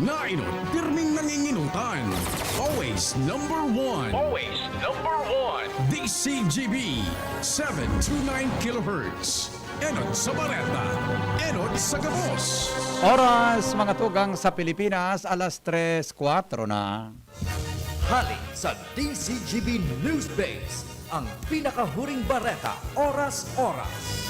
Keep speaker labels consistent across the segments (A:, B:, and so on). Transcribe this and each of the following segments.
A: nainot, pirming nanginginutan. Always number one.
B: Always number one.
A: DCGB 729 kHz. Enot sa Bareta. Enot sa Gabos.
C: Oras mga tugang sa Pilipinas, alas 3:04 na.
D: Halik sa DCGB News Base, ang pinakahuring bareta, oras-oras.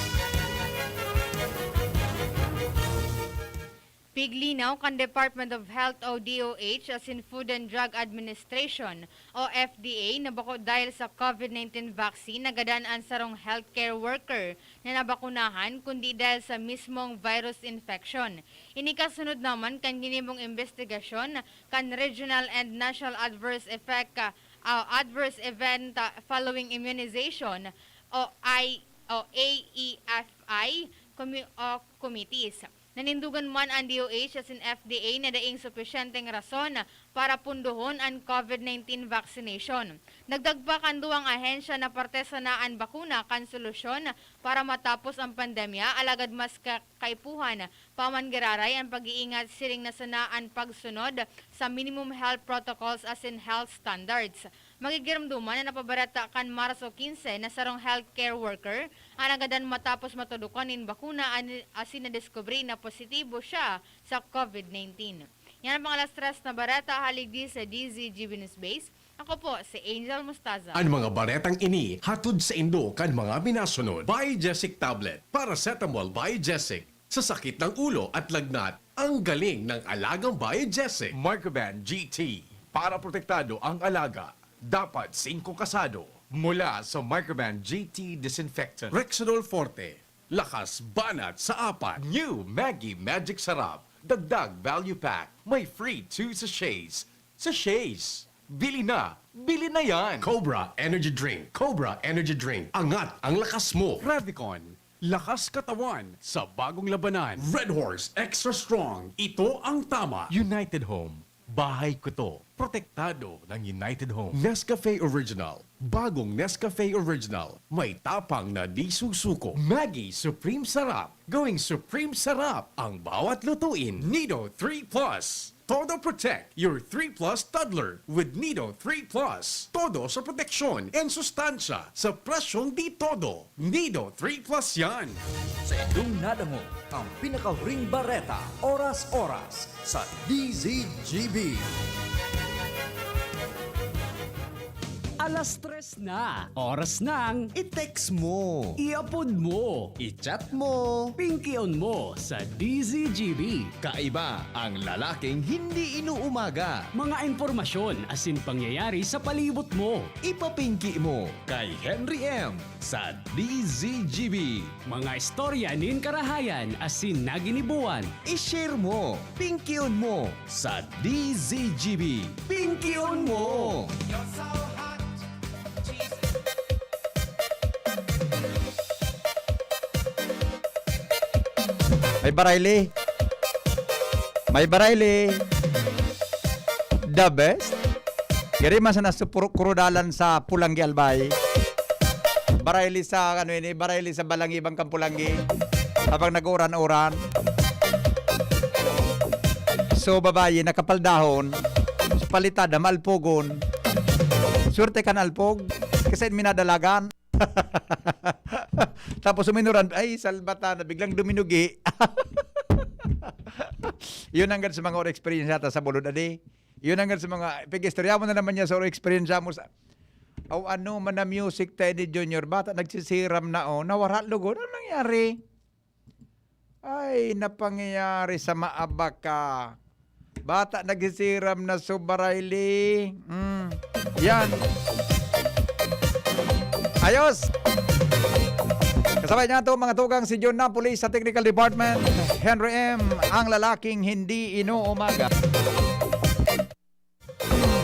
E: Piglinaw kan Department of Health o DOH as in Food and Drug Administration o FDA na bako dahil sa COVID-19 vaccine nagadaan sarong healthcare worker na nabakunahan kundi dahil sa mismong virus infection. Inikasunod naman kan ginibong investigasyon kan Regional and National Adverse Adverse Event Following Immunization o AEFI committees. Nanindugan man ang DOH as in FDA na daing supisyenteng rason para punduhon ang COVID-19 vaccination. Nagdagpa kan duwang ahensya na parte sa naan bakuna kan solusyon para matapos ang pandemya, alagad mas kaipuhan pamangiraray ang pag-iingat siring na sanaan pagsunod sa minimum health protocols as in health standards. Magigiramduman na napabarata kan Marso 15 na sarong healthcare worker ang agadan matapos matudukan in bakuna asin na diskubre na positibo siya sa COVID-19. Yan ang mga lastras na barata halig di sa DZGB News Base. Ako po si Angel Mustaza.
A: Ang mga baretang ini hatod sa Indo kan mga minasunod. Biogesic Tablet, Paracetamol Biogesic. Sa sakit ng ulo at lagnat, ang galing ng alagang Biogesic. Microban GT, para protektado ang alaga. Dapat 5 kasado mula sa Microban GT Disinfectant. Rexidol Forte, lakas banat sa 4. New Maggie Magic Sarap, dagdag value pack, may free 2 sachets. Sachets, bili na yan. Cobra Energy Drink, Cobra Energy Drink, angat ang lakas mo. Revicon, lakas katawan sa bagong labanan. Red Horse Extra Strong, ito ang tama. United Home, bahay ko to. Protektado ng United Home. Nescafe Original. Bagong Nescafe Original. May tapang na di susuko. Maggie Supreme Sarap. Going Supreme Sarap. Ang bawat lutuin. Nido 3 Plus. Todo protect your 3 Plus toddler with Nido 3 Plus. Todo sa proteksyon and sustansya sa presyong di todo. Nido 3 Plus yan.
D: Sa inyong nadamo, ang pinakahuring bareta, oras-oras sa DZGB.
F: Alas 3 na. Oras ng
D: I-text mo,
F: i-upload mo,
D: i-chat mo.
F: pinky-on mo sa DZGB.
D: Kaiba ang lalaking hindi inuumaga.
F: Mga impormasyon asin pangyayari sa palibot mo.
D: Ipapinki mo kay Henry M. sa DZGB.
F: Mga istorya nin karahayan asin naginibuan.
D: I-share mo, pinky-on mo sa DZGB. Pinky-on mo!
C: May barayli. May barayli. The best. Gari man sa nasukurudalan sa Pulangi Albay. Barayli sa barayli sa Balangi Bangkang Pulangi. Habang nag-uran-uran. So babayi nakapaldahon. Palitada malpogon. Surte kan alpog kasi minadalagan. Tapos suminuran, ay salbata na biglang duminugi. Yun ang sa mga experience nata sa bulod adi. Yun ang sa mga pigistorya mo na naman niya sa experience mo sa ano man na music tayo ni Junior bata nagsisiram na nawara lugo. Ano nangyari? Ay napangyayari sa maabaka. Bata nagsisiram na Subarayli. Yan. Ayos! Kasabay niya ito mga tugang si John Napoli sa Technical Department. Henry M. Ang lalaking hindi inuumaga.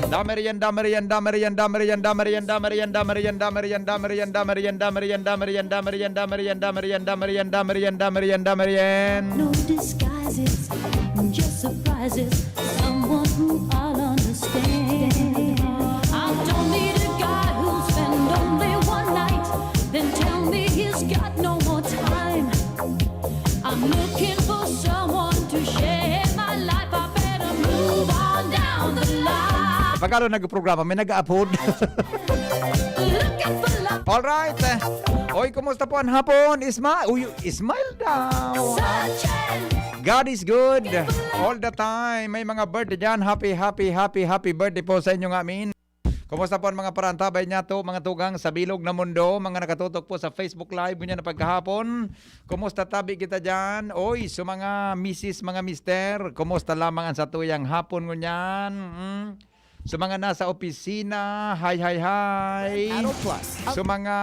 C: Damerian, damerian, damerian, damerian, damerian, damerian, damerian, damerian, damerian, damerian, damerian, damerian, damerian, damerian, damerian, damerian, damerian, damerian, damerian.
G: No disguises, just surprises. Someone who I'll understand. I don't need a guy who'll spend only one night, then tell me he's got no more time. I'm looking for someone to share my life. I better move.
C: Pagkalo nagprograma, may nag-upload.
G: Looking for love.
C: Alright. Oy, kumusta po ang hapon? Ismail daw.
G: Searching.
C: God is good all the time. May mga birthday dyan. Happy birthday po sa inyong amin. Kumusta po ang mga parantabay niya to, mga tugang sa bilog na mundo, mga nakatutok po sa Facebook Live niya na pagkahapon. Kumusta tabi kita dyan? Oy, so mga misis, mga mister, kumusta lamang ang satuyang hapon mo niyan? So mga nasa opisina, hi. So mga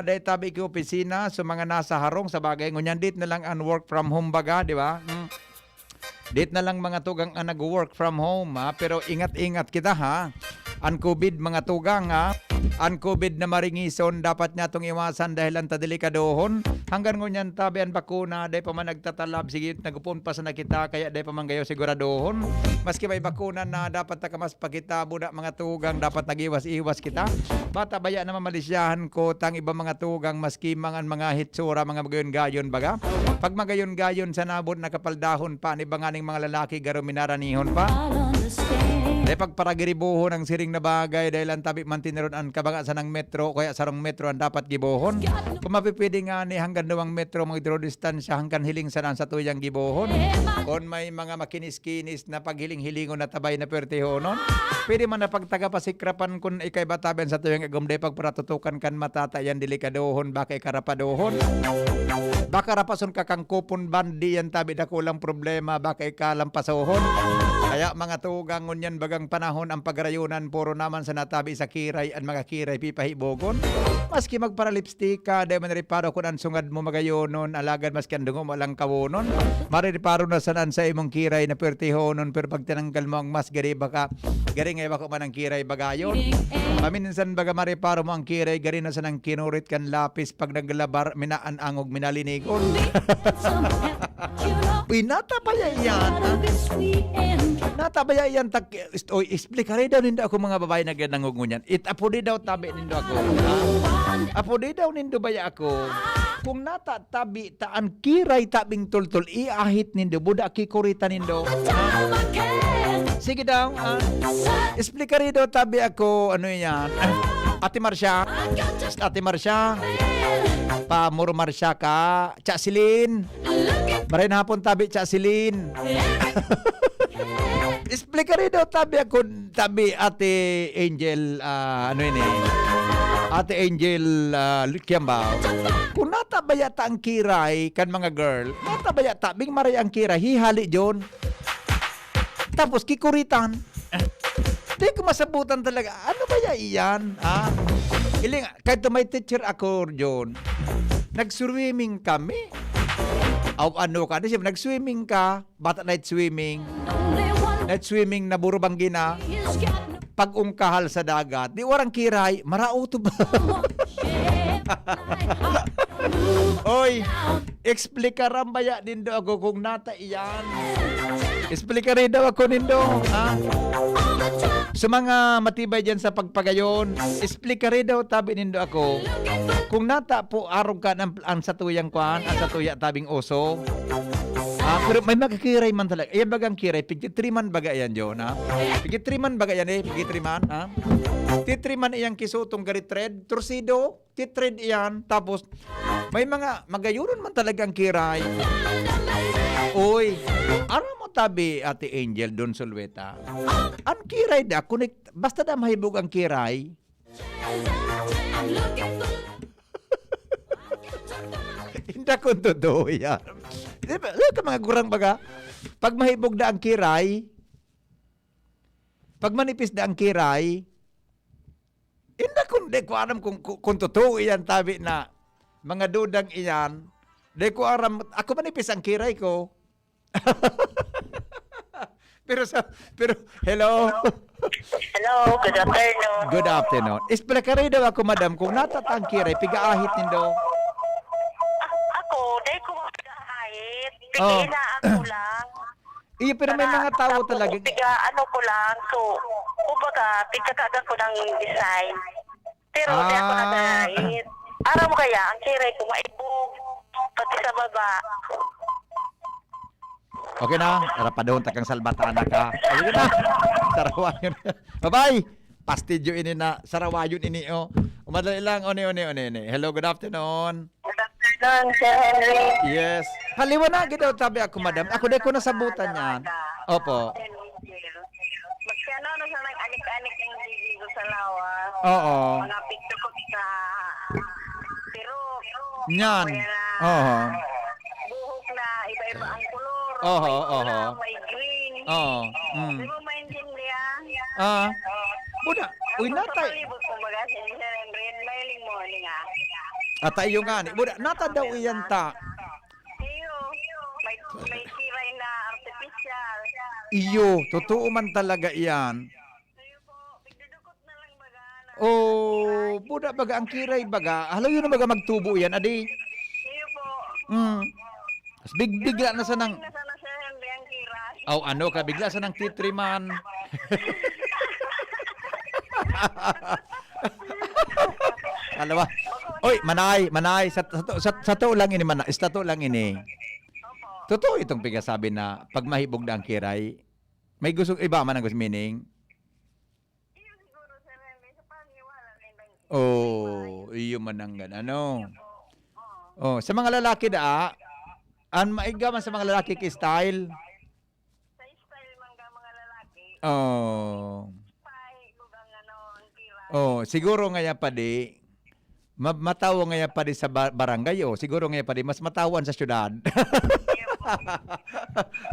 C: dahil tabi ki opisina, so mga nasa harong sa bagay, ngunyan dit na lang ang work from home baga, di ba? Dit na lang mga tugang ang nag-work from home, ha? Pero ingat-ingat kita, ha? Ang COVID mga tugang, ha? Ang COVID na maringison dapat niya itong iwasan dahil ang tadilikadohon. Hanggang ngunyan tabi ang bakuna, dahil pa man nagtatalab, sige, nagupon pa sa nakita, kaya dahil pa man gayo siguradohon. Maski may bakuna na dapat takamas pa kita, budak mga tugang, dapat nag-iwas-iwas kita. Bata baya na mamalisyahan ko, tang iba mga tugang, maski mga hitsura, mga magayon-gayon baga. Pag magayon-gayon sa nabot na kapaldahon pa, ni banganing mga lalaki garo minaranihon pa.
G: I'll understand.
C: Dahil pagparagiribuhon ang siring na bagay dahil ang tabi mantineron ang kabanga sa ng metro, kaya sarong metro ang dapat gibohon. Kung mapipili nga ni hanggang 2 metro mga hidrodistansya hanggang hiling sa sa tuyang gibohon. Kung may mga makinis-kinis na paghiling-hilingon na tabay na pertihonon, pwede man na pagtagapasikrapan kung ikay bataben sa tuyang agumday pagparatutukan kan matatayan delikadohon bakay karapadohon. Baka rapason ka kang kupon bandi yan tabi na kulang problema bakay kalampasohon. Kaya mga tugang ngunyan bagang panahon ang pagrayunan puro naman sa natabi sa kiray ang mga kiray pipahibogon. Maski magparalipstick ka, dahil manariparo kung ang sungad mo magayonon, alagad maski ang dungo mo lang kawonon. Maririparo na sanan sa imong kiray na pertihonon, pero pag tinanggal mo ang mas gari baka, gari ngay bako man ang kiray bagayon. Paminsan baga mariparo mo ang kiray, gari na sanang kinurit kan lapis, pag naglabar, minaan angog minalinigon. Pinatabaya yan. Natabaya yan. Oy, explikari daw nindo ako mga babae na ganangungunyan. Apodi daw tabi nindo ako. Apodi daw nindo baya ako. Kung natatabi taan kiray tabing tultul, iahit nindo, buda kikurita nindo. Sige daw. Explikari daw tabi ako, ano yan? Ate Marsha. Pamuro Marsha ka. Chasilin. Maray na hapon tabi Chasilin. Explica rin daw tabi ako, tabi Ate Angel, ano yun eh, Ate Angel Kiambao. Kung natabayata ang kiray, kan mga girl, natabayata, bing maray ang kiray, hihali dyon. Tapos kikuritan. Di ko masabutan talaga, ano ba iyan? Iling, kahit may teacher ako dyon, nag-swimming kami. Ano ka, nag-swimming ka, bata night swimming. Night swimming na burubanggi na. Pag-ungkahal sa dagat, di warang kiray, marauto ba? Oy, explikaran baya din do ako kung nata iyan. Explikarin daw ako nindo. Sa mga matibay dyan sa pagpagayon, explikarin daw tabi nindo ako. Kung nata po arog ka ang satuyang kwan, ang satuya tabing oso. Pero may magkikiray man talaga. Ayan bagang kiray, pigtitriman baga yan yun, ha? Pigtitriman baga yan eh, pigtitriman, ha? Titriman iyang kisutong garitred, torsido, titred iyan, tapos may mga magayuron man talagang kiray. Uy, ano mo tabi Ate Angel Don Solweta? Ang kiray da, basta da mahibog ang kiray. Hindi ko totoo yan. Diba, mga gurang baga, pag mahibog na ang kiray, pag manipis na ang kiray, hindi ko alam kung totoo yan tabi na mga dudang iyan, hindi ko alam, ako manipis ang kiray ko. pero hello.
H: Hello, good afternoon.
C: Good afternoon. Explakari daw ako, madam, kung natatang kiray, pigaahit nindo.
H: Ako, dahil ko magkahit. Pigila ako lang.
C: Iya, pero may mga tao talaga.
H: Ano ko lang. So, kumbaga, pigkakagan ko ng design. Pero di ako nagahit. Araw mo kaya, ang kiray ko maibog. Pati sa baba.
C: Okay na? Rapadon takang salbatana ka. Okay na. Sarawayon. Bye-bye. Pastidyo ini na. Sarawayon ini o. Umadali lang. Oni. Hello, good afternoon.
H: Good afternoon, Sir Henry.
C: Yes. Haliwa na. Gito, tabi ako, madam. Ako di ko nasabutan yan. Opo.
H: Magkano na sa nag-anik-anik yung gigigo sa lawas.
C: Oo.
H: Mga picture ko sa pero
C: Yan.
H: kaya na
C: Oo.
H: buhok na iba-iba ang kulor.
C: Oo,
H: may pula,
C: oo.
H: may green.
C: Oo.
H: Di mo maintindihan?
C: Ah. Buda. Uy,
H: Ako sa
C: natay.
H: palibot ko baga si Sir Henry, mailing mo nga.
C: At tayo nga ni. Buda, nata daw iyan ta.
H: Iyo, may kiray na artificial.
C: Iyo, totoo man talaga iyan.
H: Iyo po, bigdudukot na lang baga na.
C: Oh, buda baga ang kiray baga. Halaw yun na baga magtubo yan, adi.
H: Iyo po.
C: As bigla na sa nang...
H: Nasa na Sir Henry ang kiray.
C: Aw, ano ka, bigla sa nang titriman. Alam ba? Oy, manay, sa to lang ini manay, sa to lang ini. Totoo itong pigasabi na pag mahibog na ang kiray, may gusto iba man ang gusto meaning.
H: Iyo siguro Sir Henry, sa paniwala nila.
C: Oh, iyo man ang ano. Oh, sa mga lalaki da, an maiga man sa mga lalaki ki style.
H: Sa style man ka mga lalaki,
C: Oh.
H: pahigog ang ano, ang kiray.
C: Oh, siguro nga pa di matawa nga pa di sa barangay oh. Siguro nga pa di mas matawan sa syudad.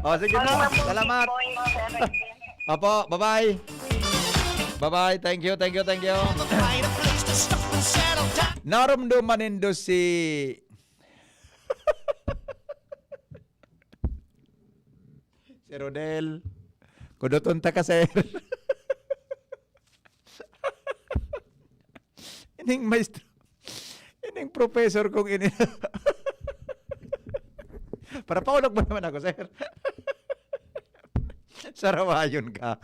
C: Oh, sige na. Salamat. Opo, bye-bye. Bye-bye. Thank you. Naramdaman nindo si si Rodel. Kuduton ta ka, sir. Ining maestro. Ining professor kong ini. Para paulog mo naman ako, sir. Sarawayon ka.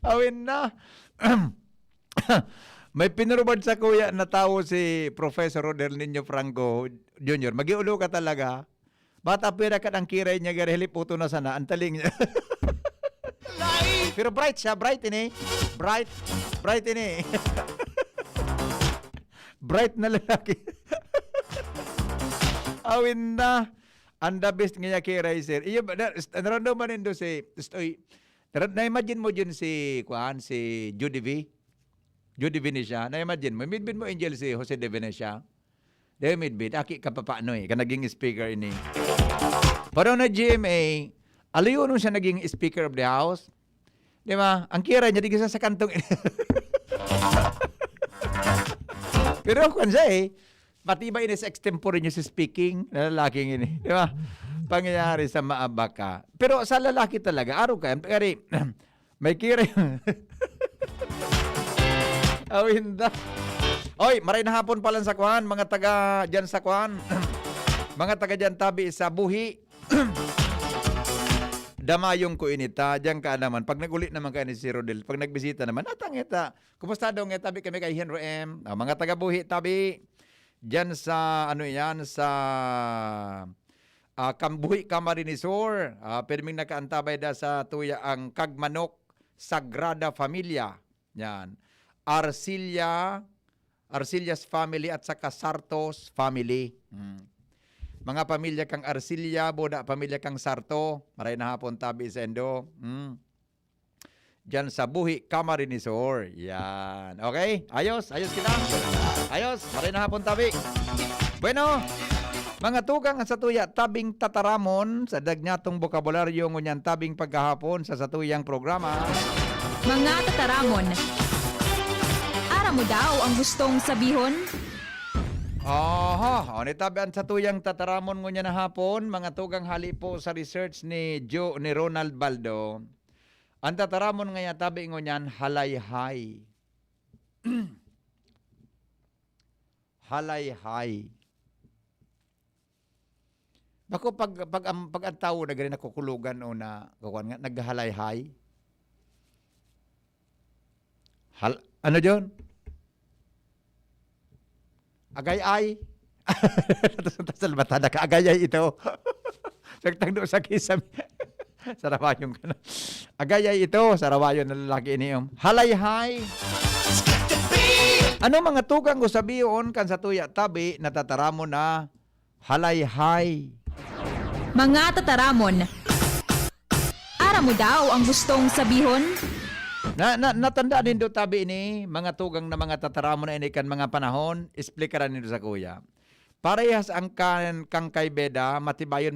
C: Awin na. May pinurubad sa kuya na tao si Professor Rodel Niño Franco Jr. Magiulo ka talaga. Bata pira ka ng kiray niya, garili puto na sana. Antaling niya. Pero bright siya, bright ini. Bright ini. Bright na lalaki. Awin na. Ang the best nga kiray, sir. Iyo, naroon man nindo si, na-imagine mo dyan si Judy V. Judy Venecia. Na-imagine mo. Midbid mo angel si Jose de Venecia. Dahil midbid. Aki ka pa paano eh. Ka naging speaker ini. Parang na GMA, alayo nung siya naging speaker of the house. Di ba? Ang kira niya, di sa kantong. Pero kung siya eh, pati ba ini sa extempore niyo sa speaking na lalaking ini. Di ba? Pangyayari sa maabaka. Pero sa lalaki talaga, araw ka. Kaya may kira. Awinda. Oy, maray na hapon pala sa Kwan, mga taga dyan sa Kwan. Mga taga dyan tabi sa Buhi. Damayong ko inita, dyan ka naman. Pag nagulit naman ka ni si Rodel, pag nagbisita naman, atangita. Kumusta daw nga tabi kami kay Henry M. Mga taga Buhi tabi. Dyan sa, ano yan, sa Kambuhi Camarinesor. Pirming nakaantabay da sa tuya ang Kagmanok Sagrada Familia. Yan. Arcilia's family at saka Sartos family. Mga pamilya kang Arcilia, boda pamilya kang Sarto. Maray na hapon tabi sa Endo. Diyan sa Buhi Camarinesor. Yan. Okay? Ayos kita. Ayos. Maray na hapon tabi. Bueno, mga tugang sa tuya, tabing tataramon sa dagnatong bokabularyo ngunyan tabing pagkahapon sa satuyang programa.
I: Mga tataramon, ara mo daw ang gustong sabihon?
C: Aha, ni tabian sa tuyang tataramon ngunyan na hapon, mga tugang hali po sa research ni Ronald Baldo. Ang tataramon nga tabi ngunyan halayhay. Halayhay. Bako pag ang tao na ganyan nakukulugan o na kukuan nga naghalayhay. Ano John? Agay-ay. Salbatada ka. Agay-ay ito. Sagtang do sa kisame. Sarawayon ka na. Agayay ito, sarawayon na lalaki ini. Halayhay. Ano mga tugang ko sabiyon kan sa tuya tabi natataramo na halayhay.
I: Mga tataramon, ara mo daw ang gustong sabihon?
C: Natanda din do tabi ini mga tugang na mga tataramon na ini kan mga panahon, explikaran niyo sa kuya. Parehas ang kang kay Beda, matibayon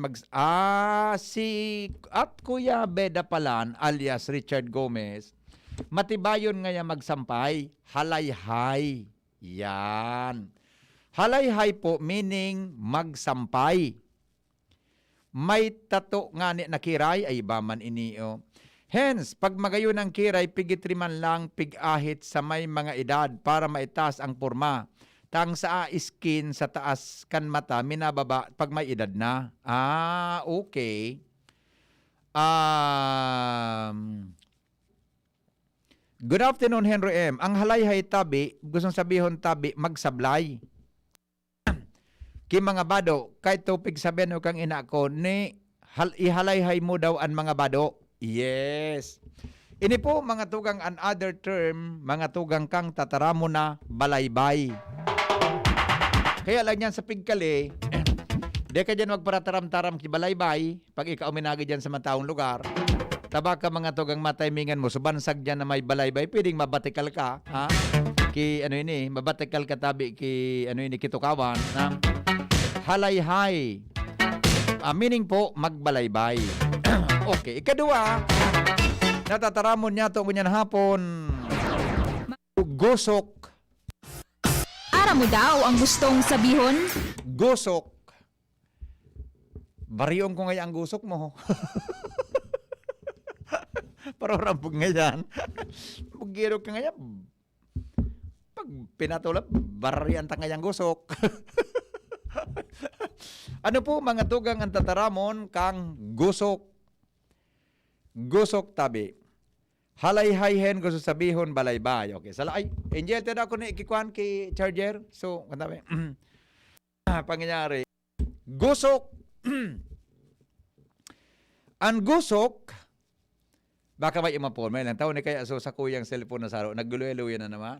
C: si at Kuya Beda Palan alias Richard Gomez, matibayon ngaya magsampay, halayhay. Yan. Halayhay po meaning magsampay. May tato nga ni nakiray ay iba man inio. Hence, pag magayon ang kiray, pigitriman lang pig-ahit sa may mga edad para maitaas ang porma. Tang sa skin sa taas kan mata, minababa pag may edad na. Okay. Good afternoon, Henry M. Ang halayhay tabi, gustong sabihon tabi, magsablay. Ki mga bado, kahit tupig sabihin o kang ina ko, ihalayhay mo daw ang mga bado. Yes. Ini po mga tugang another term, mga tugang kang tataramo na balaybay. Kaya lang yan sa pigkali, di ka dyan magparataram-taram ki balaybay, pag ikaw minagi dyan sa mataong lugar, taba ka mga tugang mataymingan mo, subansag dyan na may balaybay, pwedeng mabatikal ka, ha? Ki, mabatikal ka tabi ki, kitukawan, ha? Halayhay. Meaning po, magbalaybay. Okay, ikadua, natataramon niya ito kunyan hapon, gusok.
I: Ara mo daw ang gustong sabihon?
C: Gusok. Bariong ko ngayon ang gusok mo. Parang ngayon. Bugiro ka ngayon. Pag pinatulap, barian ta ngayon gusok. Ano po mga tugang ang tataramon kang gusok? Gusok tabi. Halayhayhen ko sa sabihon balaybay. Okay. Ay, Angel, tada ako na ikikuhan kay Charger. So, katabi. Pangyayari. Gusok. Ang gusok, baka may imapon. May lang tao ni kaya so sa kuyang cellphone na saro. Naggulo-eluya na naman.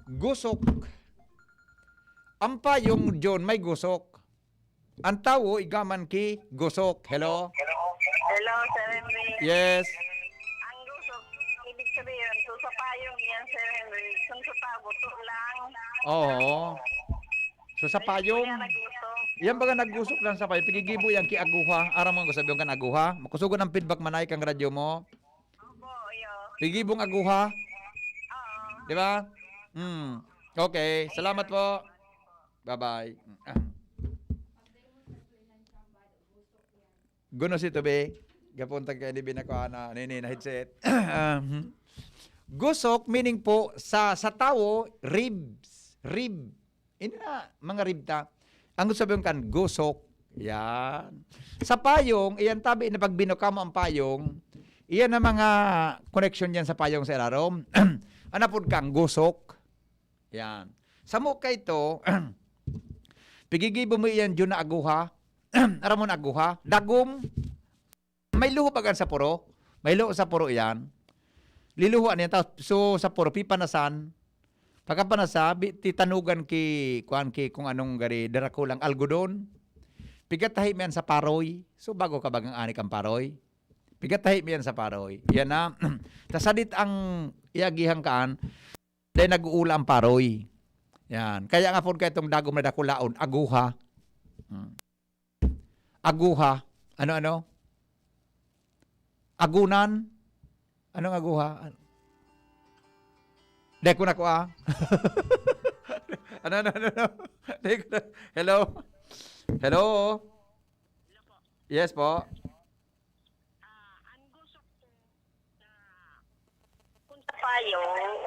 C: Gusok. Ang payong John may gusok. Ang tao, igaman ki gusok. Hello?
H: Hello, Sir Henry.
C: Yes.
H: Ang gusok, ibig sabihin, so sa payong yan, Sir Henry, kung sa tabo, to lang.
C: Oo. So sa payong,
H: Kaya nagusok.
C: yan baga naggusok lang sa payong. Pigigibo yan ki aguha. Aram mo ko sabihin kan aguha. Makusugo ng feedback manay kang radyo mo.
H: Opo, yo.
C: Pigibong aguha.
H: Oo.
C: Di ba? Okay. Salamat po. Bye-bye. Guno si Tobe. Gapuntag kayo ni Binakuha na headset. Gusok, meaning po, sa tao, ribs. Rib. Ini na, mga rib ta. Ang gusto sabihin kan, gusok. Yan. Sa payong, iyan tabi na pag binuka mo ang payong, iyan na mga connection yan sa payong sa ilarom. Anapod kang gusok. Yan. Sa mukha ito, pigigibo mo iyan dyan na aguha. Aram mo na aguha. Dagom. May luho bagan sa puro. May luho sa puro yan. Liluhuan yan. So sa puro, pipanasan. Pagkapanasa, titanugan kung anong gari, darakulang algodon. Pigatahi mo yan sa paroy. So bago ka bagang anik ang paroy. Pigatahi mo yan sa paroy. Yan na. Tasadit ang iagihang kaan, dahil nag-uula ang paroy. Yan. Kaya nga po kayo itong dagom na dakulaon, aguha. Aguha. Ano? Agunan. Anong aguha? Dahil ko na ko ano? Hello? Hello? Yes po.
H: Ang gusok ko na kung sa payong,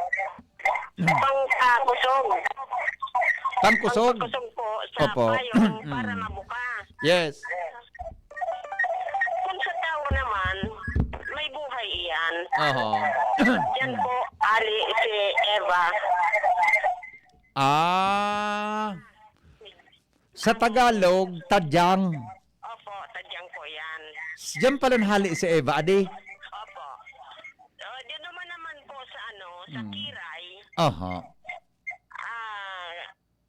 H: pang-kusog.
C: Pangkusog?
H: Pang-kusog po sa
C: Opo.
H: payong para mabuka.
C: Yes.
H: Kung sa tao naman, may buhay iyan.
C: Oho.
H: Yan po, Ali si Eva.
C: Sa Tagalog, tadyang.
H: Opo, tadyang
C: Diyan pala hali si Eva, adi.
H: Opo. Diyan naman po sa sa Kiray.
C: Aha.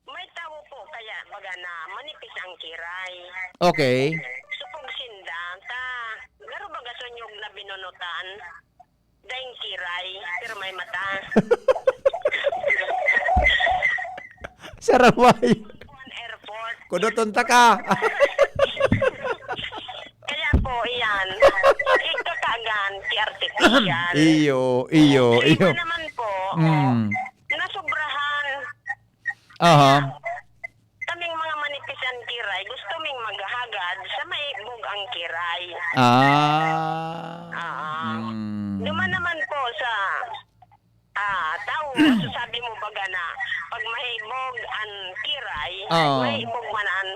H: May tao po kaya baga na manipis ang Kiray.
C: Okay.
H: Supog sinda, laro baga sonyog na binunutan. Daing Kiray, pero may mata.
C: Saraway.
H: One airport.
C: Kudutunta ka.
H: Kaya po, iyan. Ikakagan, si artificial.
C: iyo.
H: Iba naman po, nasubrahan.
C: Aha.
H: Kaming mga manipisan Kiray, gusto ming maghahagad sa may bug ang Kiray. Duman naman po sa tao, sabi mo baga na pag mahibog ang Kiray, mahibog man ang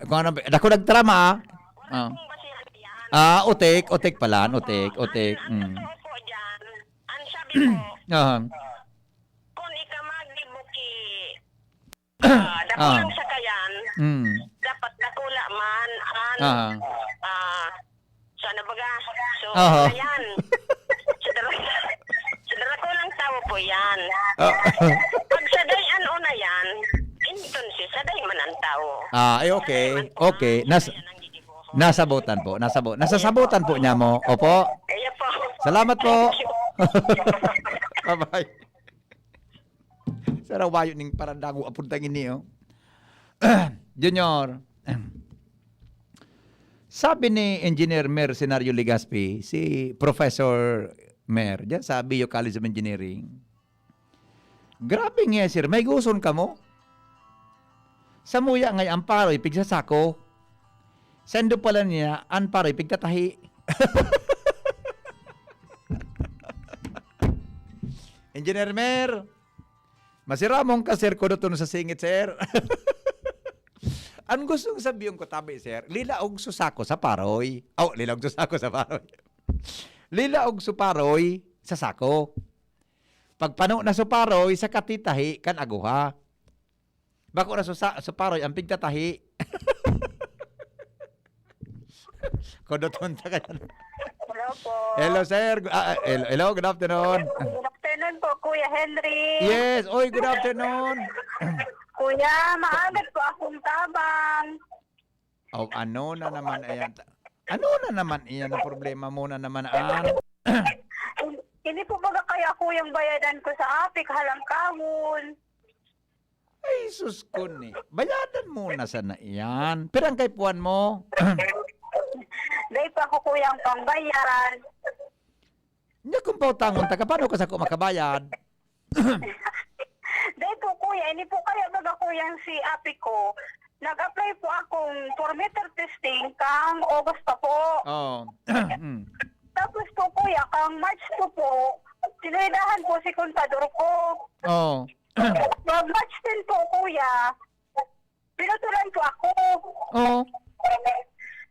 C: Kung ano, dako nagtrama.
H: kung basihan yan.
C: Utik pala, utik.
H: Ang totoo po dyan, ang sabi mo, kung ikamagibuki, dakulang sakayan, dapat dakula man ang sana baga. So, ayan. Sa dakulang tao po yan. Pag sadayan una yan, entonces saday man ang tao.
C: Okay. Nasabutan po. Nasasabutan po niya mo. Opo.
H: Kaya po.
C: Salamat po.
H: Thank you.
C: Bye-bye. Sarawayo ning parandago apuntang ini, oh. Junior. Sabi ni Engineer Mercenario Legaspi, si Professor Mer, dyan sa Bio College of Engineering, grabe nga, sir, may guson ka mo? Sa muya ngay amparo, ipigsasako. Sendo pala niya, amparo, ipigtatahi. Engineer Mer, masiramong ka, sir, kuduton sa singit, sir. Ang gustong sabihin ko tabi, sir, lila og susako sa paroy. Lila og susako sa paroy. Lila og suparoy sa sako. Pagpano na suparoy sa katitahi kan aguha. Bako na suparoy ang pigtatahi. Kodoton ta kanya.
H: Hello po.
C: Hello, sir. Hello, good afternoon.
H: Good afternoon po, Kuya Henry.
C: Yes, good afternoon.
H: Kuya, maagat po akong tabang.
C: Ano na naman ayan? Ano na naman iyan ang problema mo na naman
H: Hindi po baga kaya kuyang bayadan ko sa apik halang kahon.
C: Ay, sus ko ni. Bayadan muna sana iyan. Pero ang kay puwan mo.
H: Dahil pa ako kuyang pangbayaran.
C: Hindi kung pautangon taga, paano ka sa makabayad?
H: Dahil po kuya, hindi po kaya baga kuyang si apik ko. Nag-apply po akong for meter testing kang August pa po. Tapos po kuya, kang March po, sinuidahan po si kontador ko. March 10 po kuya, pinutulan po ako.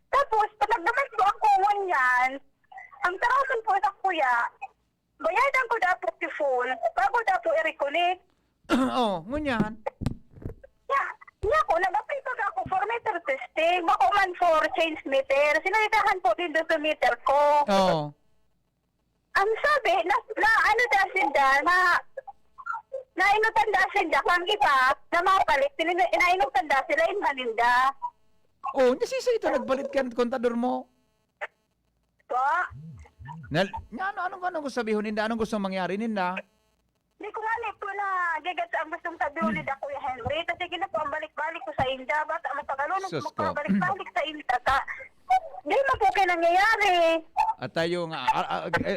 H: Tapos, pag nagdaman po ako ngunyan, ang tarasan po sa kuya, bayadan ko dapat yung phone bago dapat i-reconnect.
C: Ngunyan.
H: Niya ko, nag-apply pa ako for meter testing, bako man for change meter. Sinalitahan po din doon sa meter ko. Ang sabi, ano dasinda, na inutan dasinda, kang iba, na mapalit, na inutan dasinda, inhaninda.
C: Nasisa ito, nagbalit ka ng kontador mo.
H: Po?
C: Anong gusto sabihin ninda? Anong gusto mangyari ninda?
H: Hindi ko nga po na gigat sa ang gustong sabihin nila Kuya Henry. Kasi gina po ang balik-balik ko sa Inda. Bata matagalunod
C: Sus
H: mo
C: ko.
H: ko balik-balik sa Inda. Di mo po kayo nangyayari.
C: At tayo nga,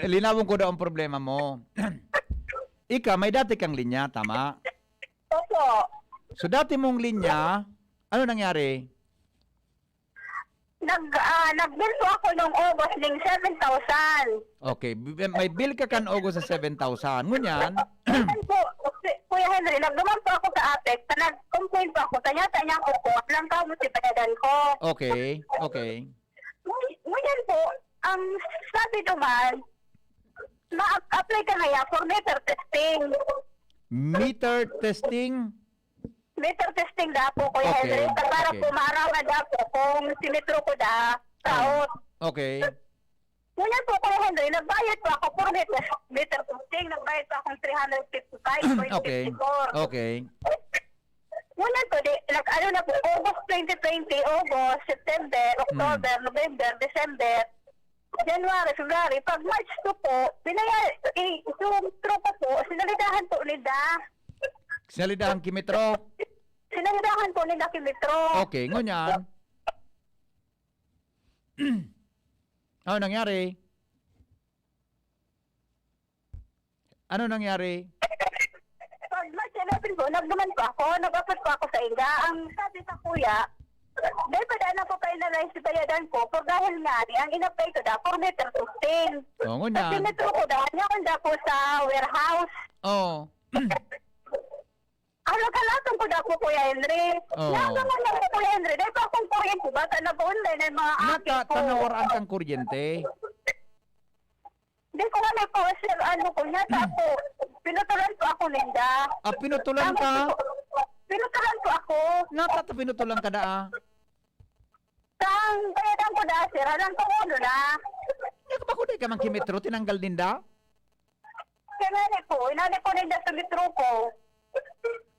C: linawin ko daw ang problema mo. Ika, may dati kang linya, tama?
H: Opo.
C: So dati mong linya, ano nangyari?
H: Nag-bill po ako nung August ng 7,000.
C: Okay, may bill ka kan August sa 7,000. Ngunyan,
H: Ano po, Kuya Henry, nagduman po ako sa APEC. Nag-complain po ako. Tanya-tanya ko po. Lang ka mo si panadan ko.
C: okay.
H: Ngayon po, ang sabi naman, ma-apply ka ngayon for meter testing.
C: Meter testing?
H: Meter testing da po, Kuya
C: Okay,
H: Henry. Para
C: okay.
H: po maarawan da po kung simetro ko da, taot.
C: Okay.
H: Ngunyan po, Kuya Henry, nagbayad po ako for meter posting. Nagbayad po akong 355.54.
C: Okay.
H: Ngunyan po, ano na po, August 2020, August, September, October, November, December, January, February. Pag March 2 po, sumtro po, sinalidahan po nila.
C: Sinalidahan kimitro.
H: Sinalidahan po nila kimitro.
C: Okay, ngunyan. Ano nangyari? Ano nangyari?
H: Pag March 11 po, nagduman po ako, nag-upload po ako sa Inga. Ang sabi sa kuya, dahil pa daan ako pa-inalize sa bayadan ko, for dahil nga, ang in-apply ko da, for meter posting.
C: Oo,
H: Kasi
C: ngunyan.
H: metro ko da, niya po sa warehouse.
C: Oo.
H: Ano kalatong ko da po, Kuya Henry?
C: Oo.
H: Nagaman lang po, Kuya Henry. Dahil pa akong kuryente, bata na po online ang mga akin ko.
C: Natawaraan kang kuryente.
H: Hindi ko nga po, sir, ano ko niya, tapo. Pinutulan po ako, Linda.
C: Pinutulan ka?
H: Pinutulan po ako.
C: Pinutulan ka da.
H: Sang bayadan ko da, sir. Anong pangulo na?
C: Nakabakuday ka mang kimitro, tinanggal din da?
H: Kaya inani po Linda sa metro ko.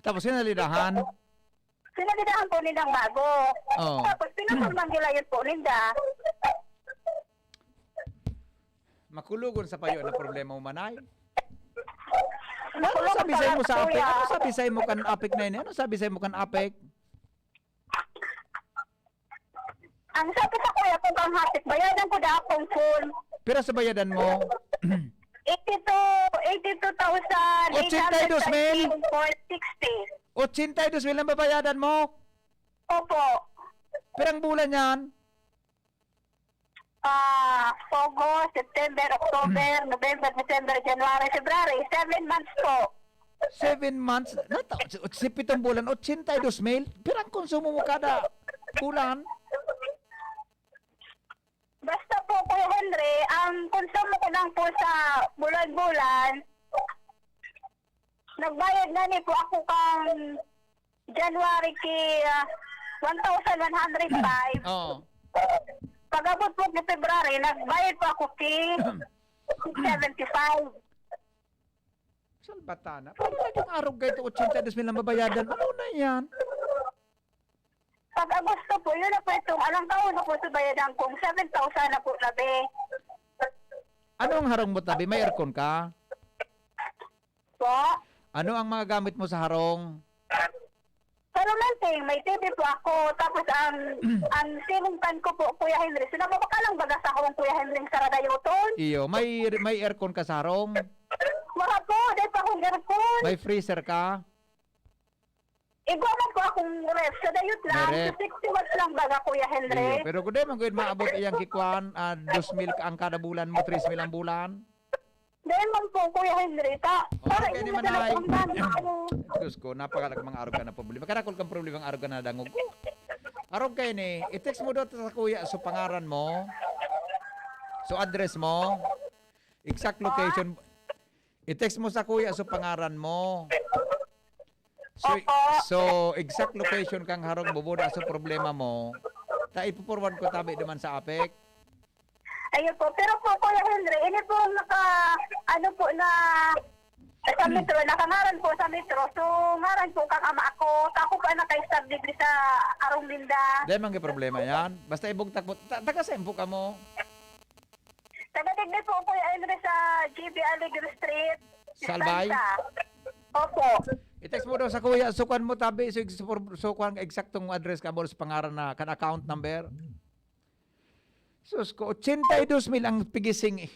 C: Tapos sinalidahan.
H: Sinalidahan po nilang bago.
C: Oo.
H: Tapos pinutulman nila yun po, Linda.
C: Makulugon sa payo na problema mo manay. Ano
H: Nakulong
C: sabi
H: pa
C: sa
H: lang,
C: mo sa apek?
H: kuya.
C: Ano sabi sa mo kan apek na yun? Ano sabi sa mo kan apek?
H: Ang sabi sa kuya kung kang hatik, bayadan ko da akong full.
C: Pero sa bayadan mo,
H: 82,813.60.
C: 82,000 ang babayadan mo.
H: Opo.
C: Pero ang bulan yan,
H: August, September, October, November, December, January, February, 7 months po.
C: 7 months, si 7 bulan, 82,000. Pero ang konsumo mo kada bulan,
H: Basta po, Kuya Henry, ang konsumo ko lang po sa bulan-bulan, nagbayad na ni po ako kang January ki 1,105.
C: oh,
H: Pag-abot po ni February, nagbayad po ako ki 75.
C: salbatana. Paano na yung araw kayo 82,000 ang babayadan? Ano na yan?
H: Pag Agosto po, yun na po itong alang taon na po sa bayadan kong 7,000 na po labi.
C: Ano ang harong mo tabi? May aircon ka?
H: Po?
C: Ano ang mga gamit mo sa harong?
H: Pero lanting, may TV po ako. Tapos ang ceiling fan ko po, Kuya Henry. Sinama ba ka lang baga sa akong Kuya Henry Sarada Yuton?
C: Iyo, may aircon ka sa harong?
H: Mga po, dahil pa akong aircon.
C: May freezer ka?
H: Iguaman ko akong ref. Sa dayot lang.
C: May ref.
H: Sa 60 watts lang baga, Kuya Henry.
C: Iyo, pero kung di man gawin maabot iyang kikuan, 2,000 ang kada bulan mo, 3,000 ang bulan.
H: Dahil man po, Kuya Henry. Para
C: Okay, di
H: hindi
C: man
H: na
C: ay.
H: ang dami ako.
C: Diyos ko, napakalag mga arog ka na problema. Karakol kang problema ang arog ka na dangog ko. Arog kayo ni, i-text mo doon sa kuya so pangaran mo, so address mo, exact location. I-text mo sa kuya so pangaran mo. So exact location kang harong bubuda sa problema mo. Ta ipo-forward ko tabi naman sa APEC.
H: Ayun po. Pero po, Kuya Henry, ini po ano po na sa metro, nakangaran po sa metro. So, ngaran po kang ama ako. Ako pa naka-establish sa Arong Linda.
C: Dahil mga problema yan. Basta ibugtak mo. Taga-sempo ka mo.
H: Taga-digdi po, Kuya Henry, sa GB Aligre Street.
C: Salbay?
H: Distansya. Opo.
C: I-text mo daw sa kuya. Sukuan mo tabi. Sukuan eksaktong address ka mo sa pangaran na kan account number. Sus ko, 82,000 ang pigising eh.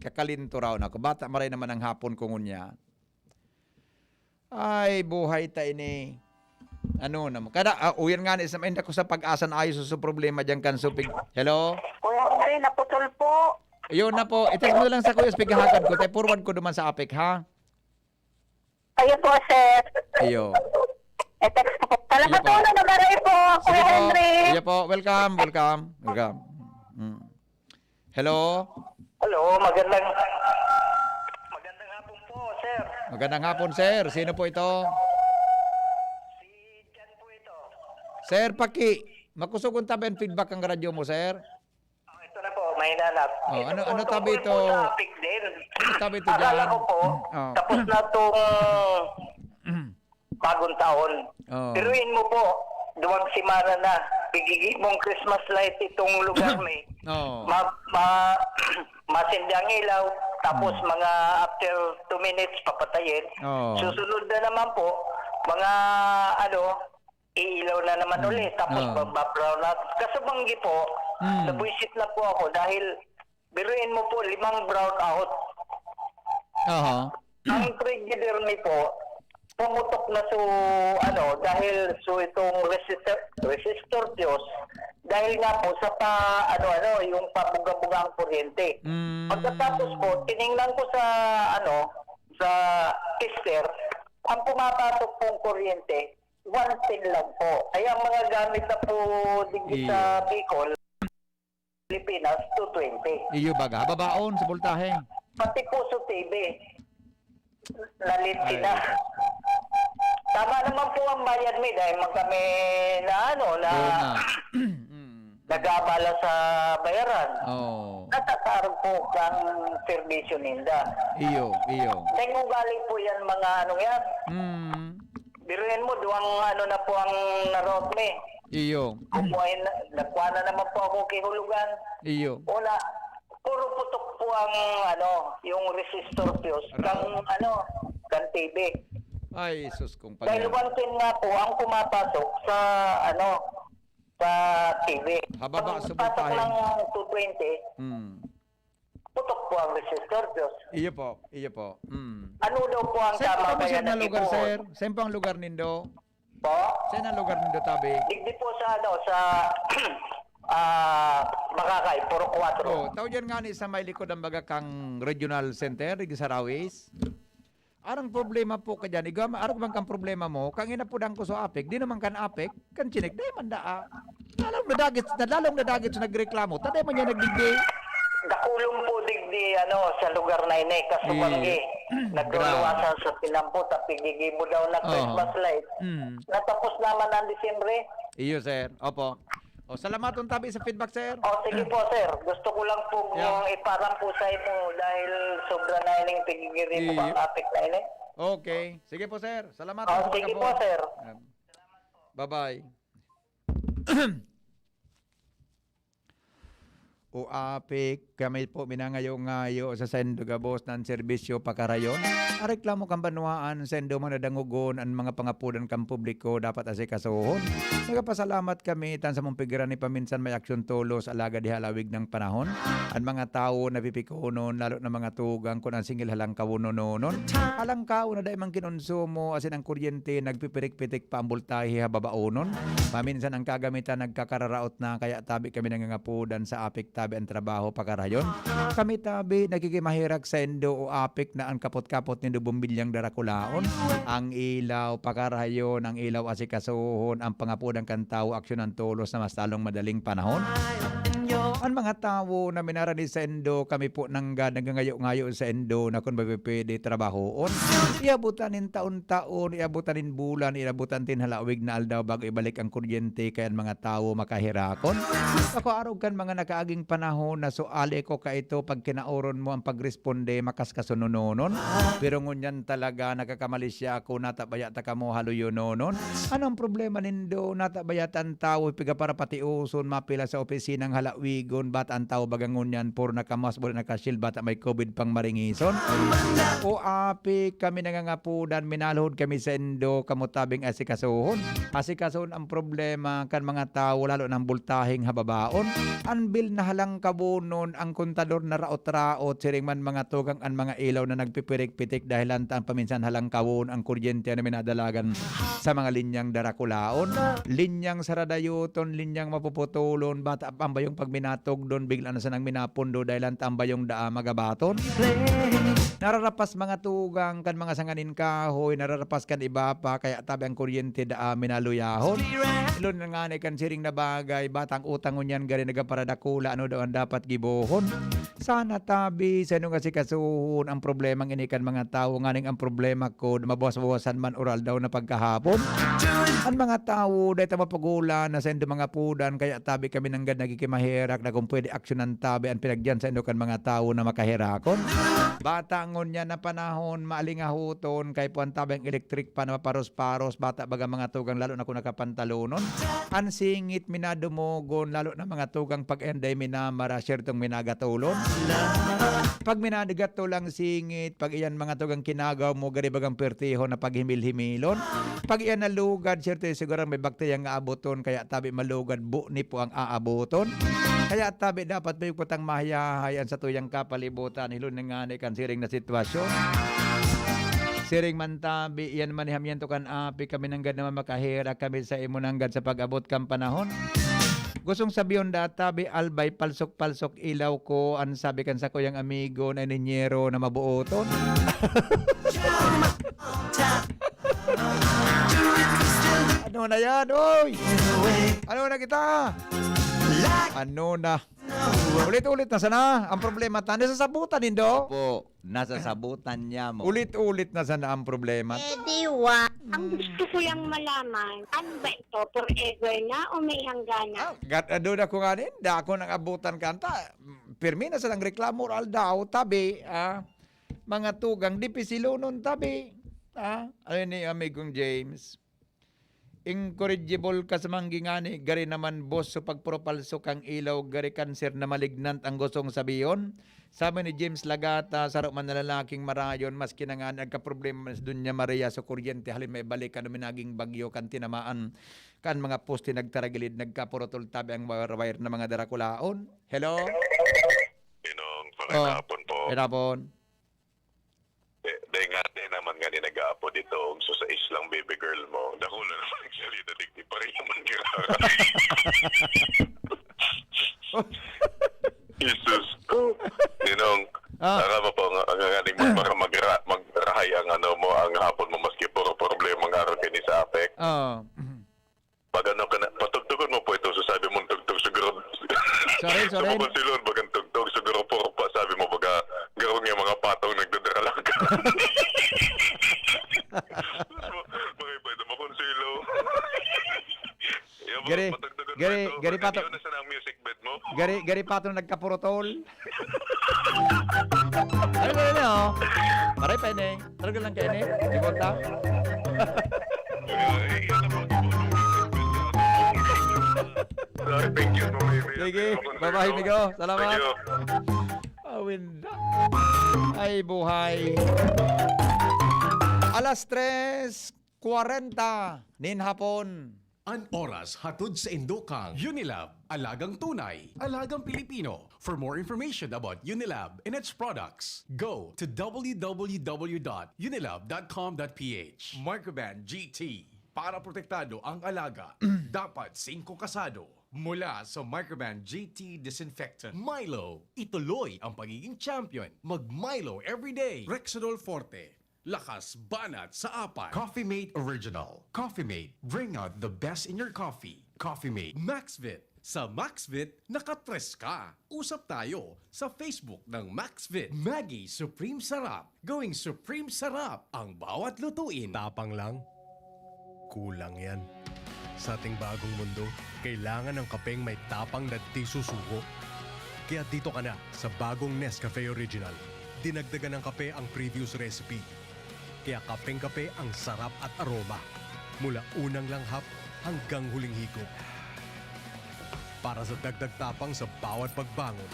C: Kakalinto raw na ako. Bata maray naman ang hapon ko ngunya. Ay, buhay ta ini. Ano naman. Kada, uyan nga ni sa ko sa pag-asa na ayos sa problema dyan kan supig. Hello?
H: Kuya Henry, naputol po.
C: Ayun na po. I-text mo lang sa kuya. Spigahagan ko. Tayo forward ko naman sa APEC, ha?
H: Ayun po, sir.
C: Ayo.
H: Text ko po. Talaga
C: Sige po.
H: to na namaray po,
C: Sige
H: Kuya
C: po.
H: Henry.
C: Sige po. Welcome. Hello?
H: Hello, magandang hapon po, sir.
C: Magandang hapon, sir. Sino po ito?
H: Si Jan po ito.
C: Sir, Makusugon tabi ang feedback ang radyo mo, sir.
J: Ito na po, may nanap.
C: Oh, ano
J: po,
C: tabi
J: tungkol po
C: ito?
J: sa APIC din.
C: Ano tabi ito
J: Akala
C: dyan?
J: ko po,
C: Oh.
J: tapos na itong bagong taon.
C: Oh.
J: Piruin mo po, 2 semana na, bigigi mong Christmas light itong lugar may.
C: Oh.
J: Masindi ang ilaw, tapos mga after 2 minutes papatayin.
C: Oh.
J: Susunod na naman po, mga iilaw na naman ulit, tapos
C: Oh.
J: bababrown na. Kasabanggi po, nabuisit na po ako dahil biruin mo po 5 brown out.
C: Oho.
J: Ang trigger ni po, pumutok na dahil itong resistor Diyos, dahil nga po sa yung pabuga-buga ang kuryente. Pagkatapos po, tiningnan ko sa tester, ang pumapasok pong kuryente, 110 lang po. Kaya ang mga gamit na po digit sa Bicol, Pilipinas, 220.
C: Iyo baga, babaon sa voltahe.
J: Pati po sa TV, nalinti na. Tama naman po ang bayad may dahil kami nag-aabala sa bayaran.
C: Oh.
J: Natatarong po kang serbisyo ninda.
C: Iyo.
J: Dahil mo galing po yan mga yan. Biruin mo, na po ang narot me.
C: Iyo.
J: Nagkuha na naman po ako kihulugan.
C: Iyo.
J: Una, puro putok po ang yung resistor fuse kang TV.
C: Ay, sus kong
J: Dahil
C: pagyan.
J: 110 nga po ang pumapasok sa sa TV.
C: Hababa sa
J: Pasok
C: voltahe.
J: ng 220, putok po ang resistor fuse.
C: Iyo po.
J: Ano daw po ang
C: Saan
J: tama
C: po
J: kaya
C: siya na lugar,
J: ibuhon?
C: sir? Saan po ang lugar nindo?
J: Po?
C: Saan ang lugar nindo, tabi?
J: Digdi po sa Makakay, puro 4.
C: Oh, tao dyan nga ni sa may likod ang baga kang regional center, di sa Rawis. Arang problema po ka dyan. Arang bang kang problema mo, kang inapudang ko sa APEC, di naman kan APEC, kan chinik, di man daa. Lalong nadagit sa nagreklamo, taday man niya nagdigdi.
J: Dakulong po digdi sa lugar na ini kasubanggi. Nagluluwasan sa tinampo tapi gigibo daw na Christmas light. Natapos naman ang Disyembre.
C: Iyo, sir. Opo. O, salamaton tabi sa feedback, sir.
J: Sige po sir, gusto ko lang po iparang po sa inyo dahil sobra na ining pigigiri mo ang apik na ini.
C: Okay. Sige po, sir. Salamat.
J: Sige po sir.
C: Bye-bye. O apik, kami po minangayo-ngayo sa sendo gabos ng serbisyo pakarayon. Reklamo kang banwaan, sendo manadangugon ang mga pangapudan kang publiko dapat asikasuhon. Nagapasalamat kami tan sa mong pigiran ni paminsan may aksyon tulos alaga di halawig ng panahon. Ang mga tao na pipikunon, lalo na mga tugang kung ang singil halang kawunononon. Halang kao na dahil mang kinonsumo asin ang kuryente nagpipirik-pitik pa ang voltahe hababaonon. Paminsan ang kagamitan nagkakararaot na kaya tabi kami nangangapudan sa apik tabi ang trabaho pakarayon. Kami tabi nagkikimahirag sendo o apik na ang kapot-kapot ni bumbilyang darakulaon. Ang ilaw pakarayon, ang ilaw asikasuhon, ang pangapudang kantaw aksyon ng tulos na mas talong madaling panahon. Ang mga tao na minarani sa endo, kami po nagngangayo-ngayo sa endo na kung pwede trabahoon. Iabutan taon-taon, iabutan bulan, iabutan halawig na aldaw bago ibalik ang kuryente kaya mga tao makahirakon. Ako araw kan mga nakaaging panahon na suali ko ka ito pag kinauron mo ang pagresponde makaskasununonon. Pero ngunyan talaga nakakamali siya ako natabaya ta kamo haluyononon. Anong problema nindo natabayatan tao piga para patiuson mapila sa opisinang halawigon bat ang tao bagang ngunyan puro nakamas bula nakashil bata may COVID pang maringison. O api kami nangangapudan minalhod kami sa endo kamutabing asikasuhon. Asikasuhon ang problema kan mga tao lalo ng bultahing hababaon. Anbil na halang kabunon ang kontador na raot-raot siring man mga tugang ang mga ilaw na nagpipirik-pitik dahil lantaan paminsan halang kawon ang kuryente na minadalagan sa mga linyang darakulaon. Linyang saradayuton, linyang mapuputulon, bata pambayong pag minatog doon bigla na sanang minapundo dahil lantaan bayong daa magabaton. Nararapas mga tugang kan mga sanganin kahoy, nararapas kan iba pa kaya tabi ang kuryente daa minaluyahon. Ilon na nga kan siring na bagay, batang utang unyan gari nagaparadakula ano daw ang dapat gibohon. Sana tabi sa inyo kasi kasuhon ang problema ng inikan mga tao nganing ang problema ko mabawas-bawasan man oral daw na pagkahapon. Ang mga tao dahil mapagulan na sa indo mga pudan kaya tabi kami nang nagikimahirak na kung pwede aksyonan tabi ang pinagdyan sa indo kan mga tao na makahirakon. Bata ngon niya na panahon maalingahuton kay puan tabi ang electric pa na maparos-paros bata baga mga tugang lalo na kung nakapantalonon. Ang singit minadumugon lalo na mga tugang pag-enday minamara syertong minagatulon. Pag minadigato lang singit, pag iyan mga tugang kinagaw mo, garibagang pertiho na paghimil-himilon. Pag iyan nalugad, syerte siguro may bakterya nga abuton, kaya tabi malugad, ni po ang aabuton. Kaya tabi dapat may putang mahiyahayan sa tuyang kapalibutan, hilon nga kan siring na sitwasyon. Siring man tabi, iyan maniham yan to kan api, kami nanggad naman makahira, kami sa imo nanggad sa pag-abot kang panahon. Gustong sabiyon data, bi albay palsok-palsok ilaw ko, ang sabi kan sa kuyang amigo na ninyero na mabuoton. Ano na yan, oy? Ano na kita? Ano na? Ulit-ulit na sana. Ang problema ta, nasasabutan din do?
K: Po, nasa sabutan niya mo.
C: Ulit-ulit na sana ang problema.
H: Diwa, ang gusto ko lang malaman, ano ba ito? Forever na o may hangganan?
C: Doon ako nga din, ako nang abutan kanta. Pirmi na silang reklamo oral daw, tabi, mga tugang dipisilo nun tabi. Ano ni amigong James? Incorrigible ka sa manggingani, gari naman boss so pagpropalso kang ilaw, gari cancer na malignant ang gustong sabiyon. Sabi ni James Lagata, sarap man na lalaking marayon, maski na nga nagka-problema sa Dunya Maria sa kuryente, halin may balik ka namin naging bagyo kan tinamaan, kan mga poste nagtaragilid, nagkapurotol tabi ang wire na mga darakulaon. Hello?
L: Inong, pagkakapon po.
C: Pinapon.
L: Dahil nga naman nga ni nag-aapo dito, so sa islang baby girl mo, dahula naman nagsalita digdi pa rin naman kira. Jesus ko. Ninong, tara pa po, ang galing mo para magrahay ang ano mo, ang hapon mo maski puro problema ng araw kini sa apek. Pag ano ka na, patugtugon mo po ito, so sabi mo tugtog siguro.
C: Sorry.
L: Sa mga silon, bagang tugtog siguro puro pa, sabi mo baga, garong yung mga patong nagdadala ka. Bagay pa ito, makonsilo.
C: Gari patong.
L: Ano sa music bed mo?
C: Gari patong nagkapurotol. Ano? Maray pa ini. Talaga lang kayo ini. Ibonta.
L: Thank you.
C: Sige, bye-bye, Migo. Salamat. Awinda. Ay, buhay. Alas 3:40 nin hapon.
A: An oras hatod sa Indokang Unilab, alagang tunay, alagang Pilipino. For more information about Unilab and its products, go to www.unilab.com.ph. Microban GT. Para protektado ang alaga, dapat 5 kasado. Mula sa Microban GT Disinfectant. Milo, ituloy ang pagiging champion. Mag-Milo everyday. Rexidol Forte. Lakas banat sa apay. Coffee Mate Original. Coffee Mate, bring out the best in your coffee. Coffee Mate Maxvit. Sa Maxvit, nakatres ka. Usap tayo sa Facebook ng Maxvit. Maggie Supreme Sarap. Going Supreme Sarap. Ang bawat lutuin.
M: Tapang lang. Kulang yan. Sa ating bagong mundo, kailangan ng kapeng may tapang na di susuko. Kaya dito ka na sa bagong Nescafe Original. Dinagdagan ng kape ang previous recipe. Kaya kapeng-kape ang sarap at aroma. Mula unang langhap hanggang huling higop. Para sa dagdag tapang sa bawat pagbangon,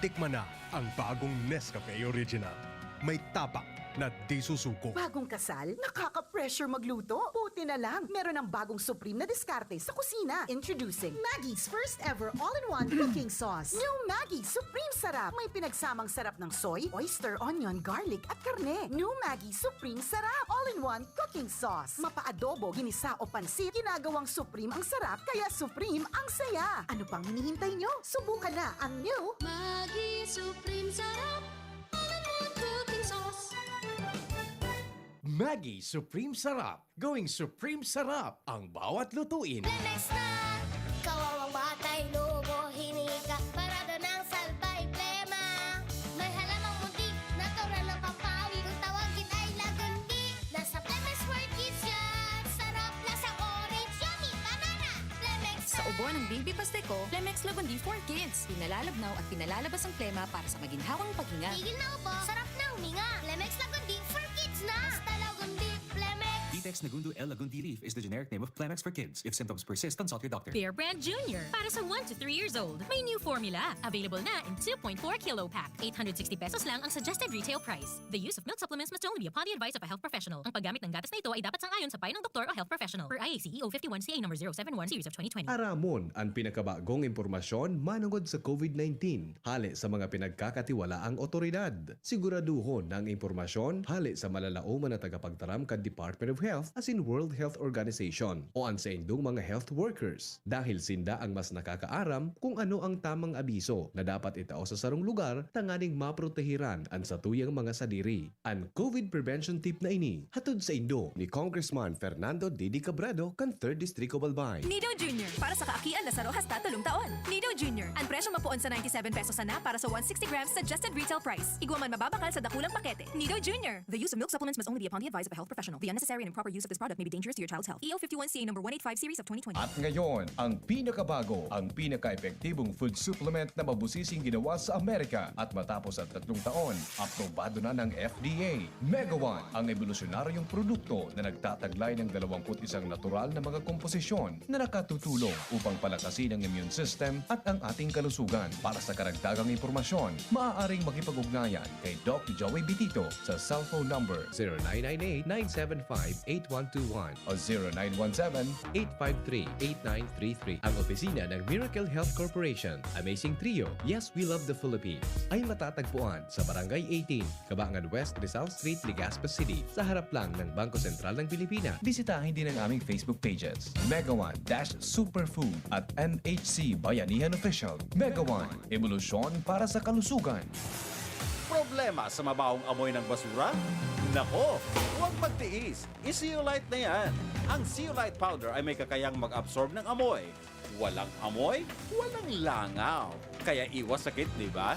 M: tikman na ang bagong Nescafe Original. May tapak na di susuko.
N: Bagong kasal? Nakaka-pressure magluto? Buti na lang, meron ng bagong Supreme na diskarte sa kusina. Introducing Maggie's first ever all-in-one cooking sauce. New Maggie Supreme Sarap. May pinagsamang sarap ng soy, oyster, onion, garlic at karne. New Maggie Supreme Sarap. All-in-one cooking sauce. Mapa-adobo, ginisa o pansit, ginagawang Supreme ang sarap, kaya Supreme ang saya. Ano pang hinihintay nyo? Subukan na ang new
G: Maggie Supreme Sarap. All-in-one cooking sauce.
A: Maggie Supreme Sarap. Going Supreme Sarap. Ang bawat lutuin.
G: Bilis na! Kawawang batay, lubo, hinika, parada ng salbay, plema.
I: ubo ng Baby Pasteco, Flemex Lagundi for Kids. Pinalalabnaw at pinalalabas ang plema para sa maginhawang paghinga.
G: Tigil na upo, sarap na huminga. Flemex Lagundi for Kids na! Basta Lagundi, Flemex!
O: Vitex Nagundo L. Lagundi Leaf is the generic name of Flemex for kids. If symptoms persist, consult your doctor.
I: Bear Brand Jr. Para sa 1 to 3 years old. May new formula. Available na in 2.4 kilo pack. 860 pesos lang ang suggested retail price. The use of milk supplements must only be upon the advice of a health professional. Ang paggamit ng gatas na ito ay dapat sangayon sa payo ng doktor o health professional. Per IACEO 51CA number 071 series of 2020.
A: Aramon ang pinakabagong impormasyon manungod sa COVID-19 hali sa mga pinagkakatiwalaang otoridad. Siguraduhon ng impormasyon hali sa malalauman na tagapagtaram kan Department of Health as in World Health Organization o an sa indong mga health workers dahil sinda ang mas nakakaaram kung ano ang tamang abiso na dapat itao sa sarong lugar tanganing maprotehiran ang satuyang mga sadiri. Ang COVID prevention tip na ini hatod sa indo ni Congressman Fernando Didi Cabredo kan 3rd District of Albay.
I: Nido Jr. Para sa kaakian na saro hasta 3 taon. Nido Jr. Ang presyo mapuon sa 97 pesos na para sa 160 grams suggested retail price. Igwa man mababakal sa dakulang pakete. Nido Jr. The use of milk supplements must only be upon the advice of a health professional. The unnecessary and improper use of this product may be dangerous to your child's health. EO 51CA number 185 series of 2020.
D: At ngayon, ang pinakabago, ang pinaka-epektibong food supplement na mabusising ginawa sa Amerika at matapos at 3 taon, aprobado na ng FDA. Mega One, ang evolusyonaryong produkto na nagtataglay ng 21 natural na mga komposisyon na nakatutulong upang palakasin ang immune system at ang ating kalusugan. Para sa karagdagang impormasyon, maaaring makipag-ugnayan kay Doc Joey Bitito sa cellphone number
A: 0998-975-8121
D: o
A: 0917-853-8933. Ang opisina ng Miracle Health Corporation, Amazing Trio, Yes, We Love the Philippines, ay matatagpuan sa Barangay 18, Kabangan West, Rizal Street, Legazpi City, sa harap lang ng Bangko Sentral ng Pilipinas.
D: Bisitahin din ang aming Facebook pages, Mega One Superfood at NHC Bayanihan Official. Mega One, evolusyon para sa kalusugan.
P: Problema sa mabawang amoy ng basura? Nako, huwag magtiis. I-Zeolite na yan. Ang Zeolite powder ay may kakayang mag-absorb ng amoy. Walang amoy, walang langaw. Kaya iwas sakit, di ba?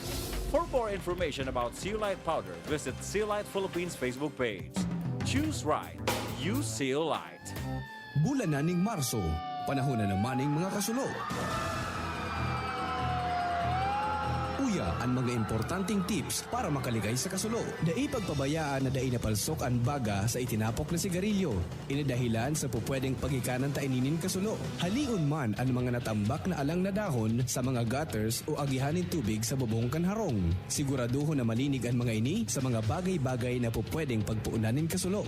P: For more information about Zeolite powder, visit Zeolite Philippines Facebook page. Choose right. Use Zeolite.
Q: Bulan na ning Marso, panahon na naman ng mga kasulo. Uya ang mga importanteng tips para makaligay sa kasulo. Dai pagpabayaan na dai napalsok ang baga sa itinapok na sigarilyo. Inadahilan sa pupwedeng pagikanan ta ininin kasulo. Haliun man ang mga natambak na alang na dahon sa mga gutters o agihanin tubig sa bubong kanharong. Siguraduho na malinig ang mga ini sa mga bagay-bagay na pupwedeng pagpuunanin kasulo.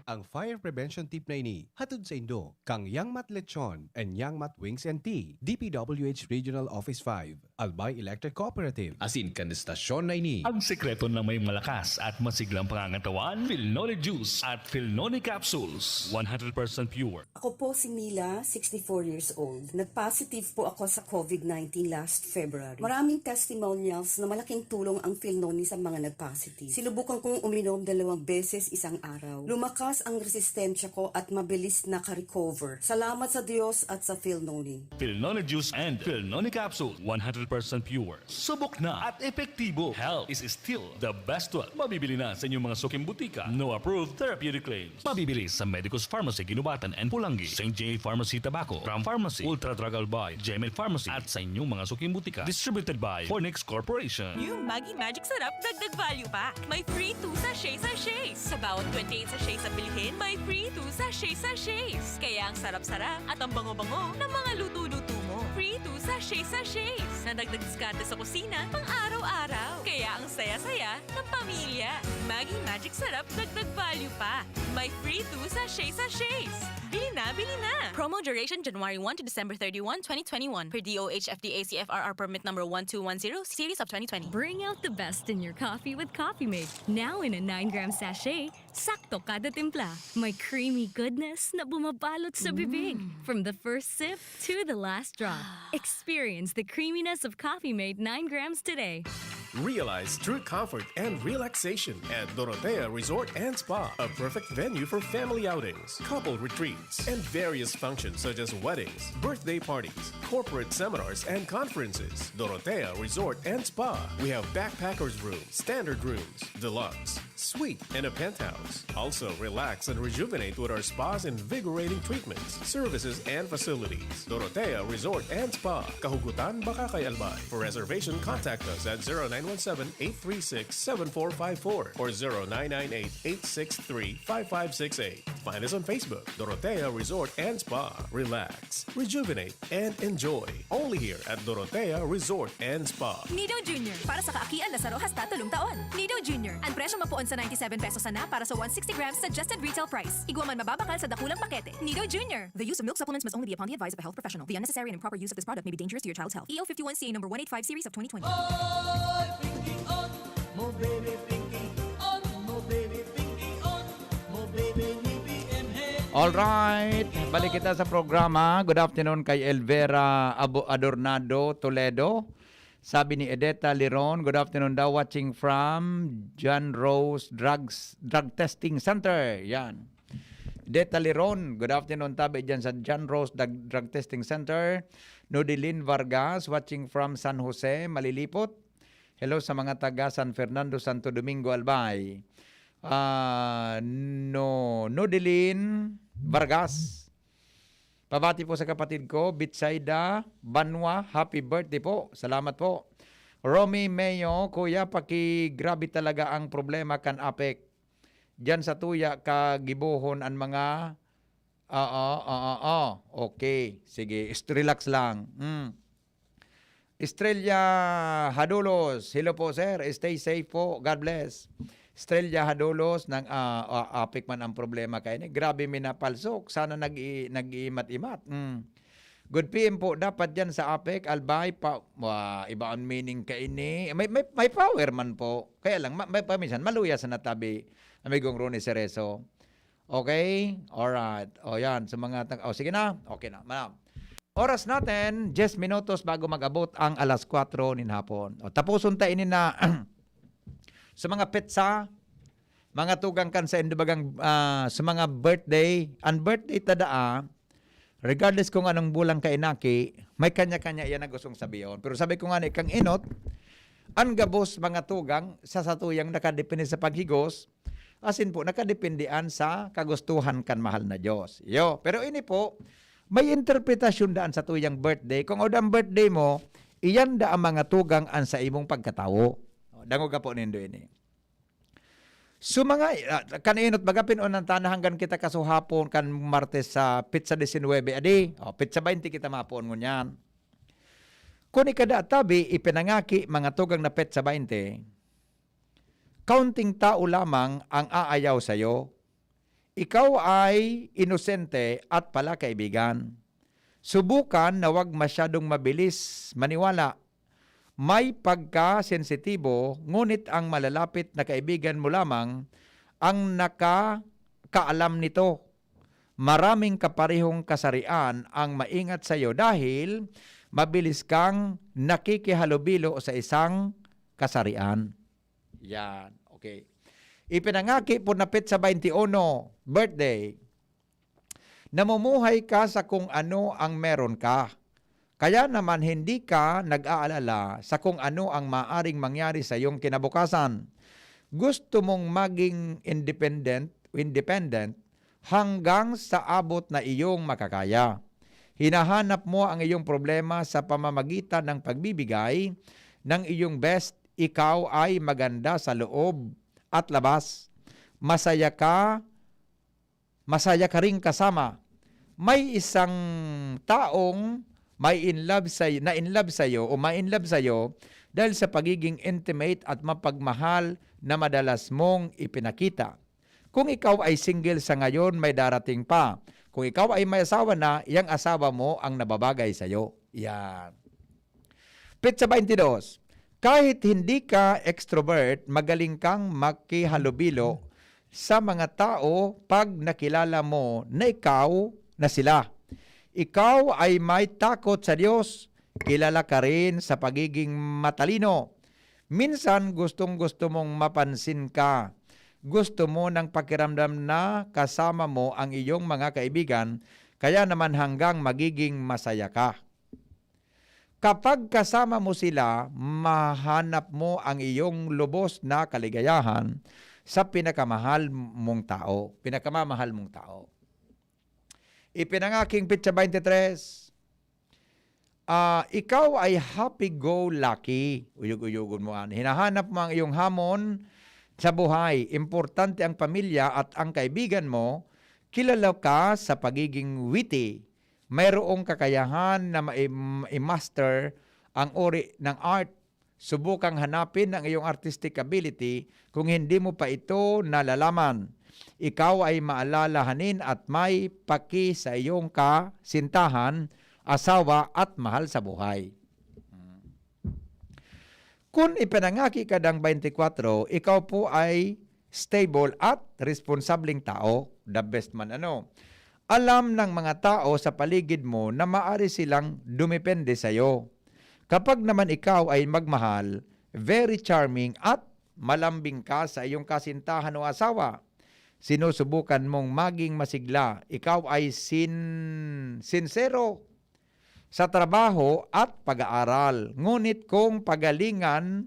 A: Ang fire prevention tip na ini hatod sa indo kang Yangmat Lechon and Yangmat Wings and Tea, DPWH Regional Office 5, Albay Electric Cooperative. Asin kan stasyon na ini.
B: Ang sekreto ng may malakas at masiglang pangangatawan, Philnoni Juice at Philnoni Capsules. 100% pure.
R: Ako po si Mila, 64 years old. Nag-positive po ako sa COVID-19 last February. Maraming testimonials na malaking tulong ang Philnoni sa mga nag-positive. Sinubukan kong uminom 2 beses isang araw. Lumakas ang resistensya ko at mabilis naka-recover. Salamat sa Diyos at sa Philnoni.
B: Philnoni Juice and Philnoni Capsule. 100% pure. Subok na at epektibo. Health is still the best one. Mabibili na sa inyong mga suking butika. No approved therapeutic claims. Mabibili sa Medicus Pharmacy, Ginubatan and Pulangi, St. J. Pharmacy, Tabaco, Ram Pharmacy, Ultra Drug Albay, Gemel Pharmacy at sa inyong mga suking butika. Distributed by Fornix Corporation.
I: Yung Maggi Magic Sarap dagdag value pack. May free 2 sachets. Sa bawat 28 sachets sa bilhin, may free 2 sachets. Kaya ang sarap-sarap at ang bango-bango ng mga luto-luto mo. Free 2 sachets. Na dagdag diskarte sa kusina pang araw-araw. Kaya ang saya-saya ng pamilya. Maggi Magic Sarap dagdag value pa. May free 2 sachets. Bili na, bili na! Promo duration January 1 to December 31, 2021 per DOH FDA CFRR permit number 1210 series of 2020.
S: Bring out the best in your coffee with Coffee Mate. Now in a 9-gram sachet, sakto kada timpla. May creamy goodness na bumabalot sa bibig. From the first sip to the last drop. Experience the creaminess of Coffee Mate 9 grams today.
M: Realize true comfort and relaxation at Dorotea Resort and Spa, a perfect venue for family outings, couple retreats, and various functions such as weddings, birthday parties, corporate seminars, and conferences. Dorotea Resort and Spa. We have backpackers rooms, standard rooms, deluxe, suite, and a penthouse. Also, relax and rejuvenate with our spa's invigorating treatments, services, and facilities. Dorotea Resort and Spa, Kahugutan, Bakakay, Albay. For reservation, contact us at 0917-836-7454 or 0998-863-5568. Find us on Facebook, Dorotea Resort and Spa. Relax, rejuvenate, and enjoy. Only here at Dorotea Resort and Spa.
I: Nido Junior, para sa kaakian na sa rohas tatulong taon. Nido Junior, ang presyo mapuon sa 97 pesos na para sa 160 grams suggested retail price. Igwa man mababakal sa dakulang pakete. Nido Junior. The use of milk supplements must only be upon the advice of a health professional. The unnecessary and improper use of this product may be dangerous to your child's health. EO 51CA number 185 series of 2020.
C: Alright, balik kita sa programa. Good afternoon kay Elvera Adornado Toledo. Sabi ni Edeta Liron, good afternoon daw, watching from John Rose Drug Testing Center. Yan. Edeta Liron, good afternoon tabi dyan sa John Rose Drug Testing Center. Nodilin Vargas, watching from San Jose, Malilipot. Hello sa mga taga San Fernando, Santo Domingo, Albay. Nodilin Vargas. Pabati po sa kapatid ko, Bitsaida Banwa, happy birthday po. Salamat po. Romy Mayo, kuya, grabe talaga ang problema kan apek. Diyan sa tuya kagibuhon ang mga okay, sige, relax lang. Estrella Hadulos, hello po sir, stay safe po, God bless. Estrella Hadulos, ng apik man ang problema kayo. Grabe minapalsok, sana nag-iimat-imat. Good PM po, dapat dyan sa apik, albay, iba ang meaning kayo ni. May power man po. Kaya lang, may paminsan, maluya sa natabi, amigong Ronnie Cerezo. Okay? Alright. O yan, sa mga, sige na? Okay na. Oras natin, 10 minutos bago mag-abot ang alas 4 nin hapon. Tapusun tayo na sa mga petsa, mga tugang kan sa indubagang sa mga birthday, ang birthday tadaa, regardless kung anong bulang ka inaki, may kanya-kanya yan na gustong sabihin. Pero sabi ko nga ni kang inot, ang gabos mga tugang sa satuyang nakadepende sa paghigos, asin po nakadependian sa kagustuhan kan mahal na Diyos. Pero ini po, may interpretasyon daan sa tuyang birthday. Kung ang birthday mo, iyan da ang mga tugang an sa imong pagkatawo. Dango ka po nindo ini. So mga, kaninot bagapin o ng tanah hanggang kita kasuhapon kan Martes sa pizza 19 adi. Pizza 20 kita mapon ngunyan. Kung ikada tabi, ipinangaki mga tugang na pizza 20, kaunting tao lamang ang aayaw sa'yo. Ikaw ay inosente at pala kaibigan. Subukan na wag masyadong mabilis maniwala. May pagka-sensitibo, ngunit ang malalapit na kaibigan mo lamang ang nakakaalam nito. Maraming kaparehong kasarian ang maingat sa iyo dahil mabilis kang nakikihalubilo sa isang kasarian. Yan, okay. Ipinangaki po na petsa 21, birthday. Namumuhay ka sa kung ano ang meron ka. Kaya naman hindi ka nag-aalala sa kung ano ang maaring mangyari sa iyong kinabukasan. Gusto mong maging independent hanggang sa abot na iyong makakaya. Hinahanap mo ang iyong problema sa pamamagitan ng pagbibigay ng iyong best. Ikaw ay maganda sa loob at labas. Masaya ka ring kasama. May isang taong in love sa iyo dahil sa pagiging intimate at mapagmahal na madalas mong ipinakita. Kung ikaw ay single sa ngayon, may darating pa. Kung ikaw ay may asawa na, iyang asawa mo ang nababagay sa iyo. Yan. Pizza 22. Kahit hindi ka extrovert, magaling kang makihalubilo sa mga tao pag nakilala mo na ikaw na sila. Ikaw ay may takot sa Diyos. Kilala ka rin sa pagiging matalino. Minsan gustong-gusto mong mapansin ka. Gusto mo ng pakiramdam na kasama mo ang iyong mga kaibigan, kaya naman hanggang magiging masaya ka. Kapag kasama mo sila, mahanap mo ang iyong lubos na kaligayahan sa pinakamamahal mong tao. Ipinangaking pitsa 23, ikaw ay happy-go-lucky. Uyog-uyogon mo. Hinahanap mo ang iyong hamon sa buhay. Importante ang pamilya at ang kaibigan mo. Kilala ka sa pagiging witty. Mayroong kakayahan na ma-master ang uri ng art. Subukang hanapin ang iyong artistic ability kung hindi mo pa ito nalalaman. Ikaw ay maalalahanin at may paki sa iyong kasintahan, asawa at mahal sa buhay. Kung ipinangaki ka ng 24, ikaw po ay stable at responsableng tao. The best man Alam ng mga tao sa paligid mo na maaari silang dumepende sa iyo. Kapag naman ikaw ay magmahal, very charming at malambing ka sa iyong kasintahan o asawa. Sinusubukan mong maging masigla. Ikaw ay sincero sa trabaho at pag-aaral. Ngunit kung pagalingan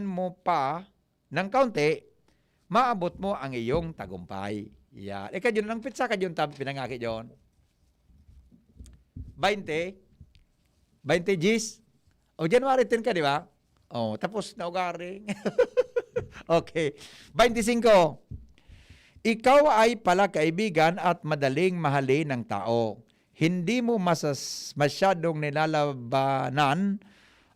C: mo pa ng kaunti, maabot mo ang iyong tagumpay. Yan. Kadyon ang pitsa, kadyon pinangaki dyon. 20 G's. O, January 10 ka, di ba? O, tapos na ugaring. Okay. 25. Ikaw ay palakaibigan at madaling mahalin ng tao. Hindi mo masyadong nilalabanan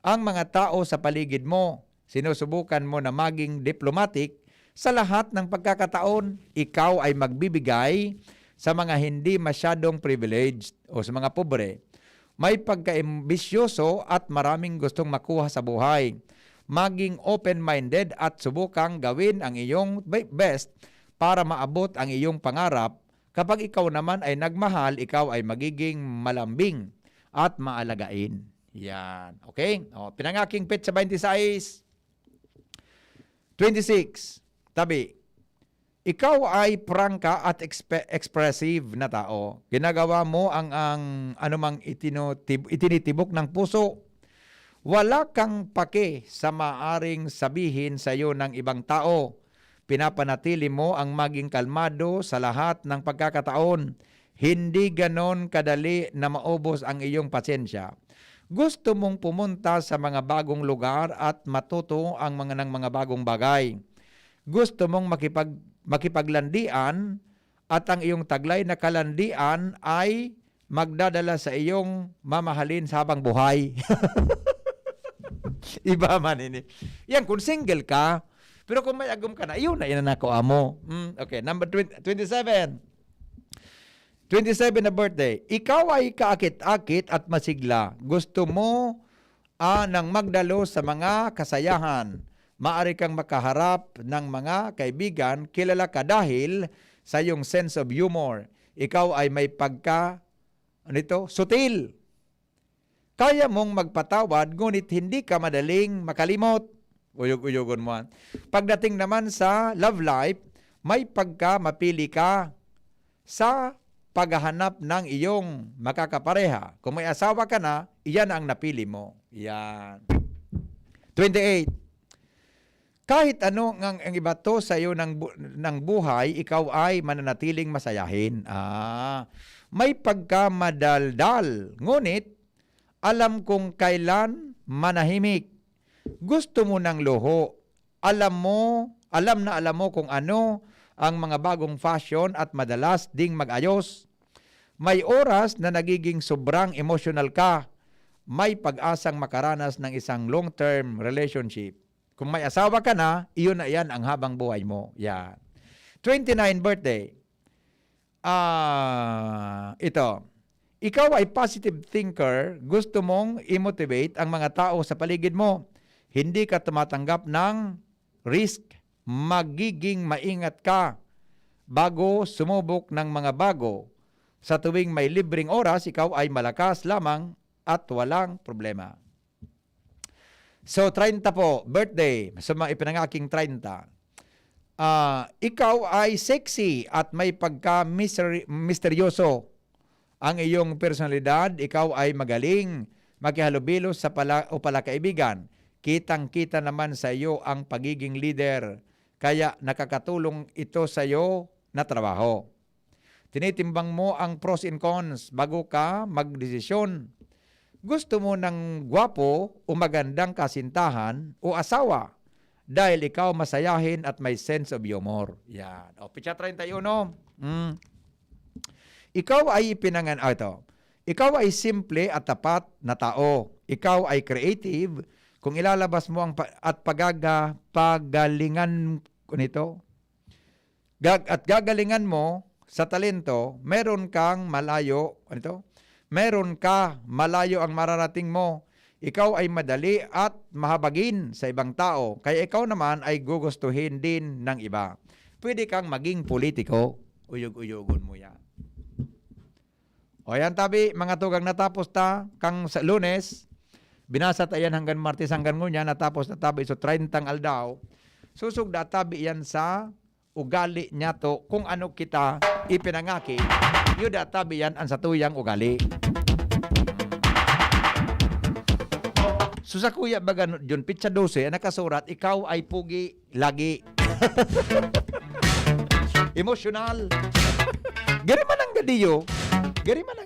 C: ang mga tao sa paligid mo. Sinusubukan mo na maging diplomatic sa lahat ng pagkakataon. Ikaw ay magbibigay sa mga hindi masyadong privileged o sa mga pobre. May pagka-ambisyoso at maraming gustong makuha sa buhay. Maging open-minded at subukang gawin ang iyong best para maabot ang iyong pangarap. Kapag ikaw naman ay nagmahal, ikaw ay magiging malambing at maalagain. Yan. Okay? O, pinangaking pit sa 26. 26. Tabi. Ikaw ay prangka at expressive na tao. Ginagawa mo ang anumang itinitibok ng puso. Wala kang pake sa maaring sabihin sa iyo ng ibang tao. Pinapanatili mo ang maging kalmado sa lahat ng pagkakataon. Hindi ganon kadali na maubos ang iyong pasensya. Gusto mong pumunta sa mga bagong lugar at matuto ang mga bagong bagay. Gusto mong makipaglandian at ang iyong taglay na kalandian ay magdadala sa iyong mamahalin sa habang buhay. Iba man ini. Yan, kung single ka, pero kung may agum ka na, iyon na inanako amo. Okay, number 27. 27 na birthday. Ikaw ay kaakit-akit at masigla. Gusto mo nang magdalo sa mga kasayahan. Maari kang makaharap ng mga kaibigan. Kilala ka dahil sa iyong sense of humor. Ikaw ay may sutil. Kaya mong magpatawad, ngunit hindi ka madaling makalimot. Uyog-uyogon mo. Pagdating naman sa love life, may mapili ka sa paghahanap ng iyong makakapareha. Kung may asawa ka na, iyan ang napili mo. Yan. 28. Kahit ano ang ibato sa iyo ng buhay, ikaw ay mananatiling masayahin. May pagkamadaldal, ngunit alam kung kailan manahimik. Gusto mo ng luho. Alam mo kung ano ang mga bagong fashion at madalas ding mag-ayos. May oras na nagiging sobrang emotional ka. May pag-asang makaranas ng isang long-term relationship. Kung may asawa ka na, iyon na yan ang habang buhay mo. Yan. 29 birthday. Ito. Ikaw ay positive thinker. Gusto mong i-motivate ang mga tao sa paligid mo. Hindi ka tumatanggap ng risk. Magiging maingat ka bago sumubok ng mga bago. Sa tuwing may libreng oras, ikaw ay malakas lamang at walang problema. So, 30 po, birthday. Sa mga ipinangaking 30. Ikaw ay sexy at may pagka-misteryoso. Ang iyong personalidad, ikaw ay magaling makihalubilo sa palakaibigan. Kitang-kita naman sa iyo ang pagiging leader, kaya nakakatulong ito sa iyo na trabaho. Tinitimbang mo ang pros and cons bago ka magdesisyon. Gusto mo ng gwapo o magandang kasintahan o asawa dahil ikaw masayahin at may sense of humor. Yan. O, pitsa 31. Ikaw ay Ikaw ay simple at tapat na tao. Ikaw ay creative. Kung ilalabas mo at pagalingan nito, at gagalingan mo sa talento, meron ka malayo ang mararating mo. Ikaw ay madali at mahabagin sa ibang tao, kaya ikaw naman ay gugustuhin din ng iba. Pwede kang maging politiko, uyog-uyogon mo yan. O yan tabi, mga tugang natapos kang sa Lunes, binasa tayan hanggang Martes hanggang ngunya, natapos na tabi, so 30 aldaw, susugda tabi yan sa ugali niya to, kung ano kita ipinangaki, yun tabi yan ang satuyang ugali. So sa kuya baga yun, pitsa 12, nakasurat, ikaw ay pugi lagi. Emotional. Gari man ang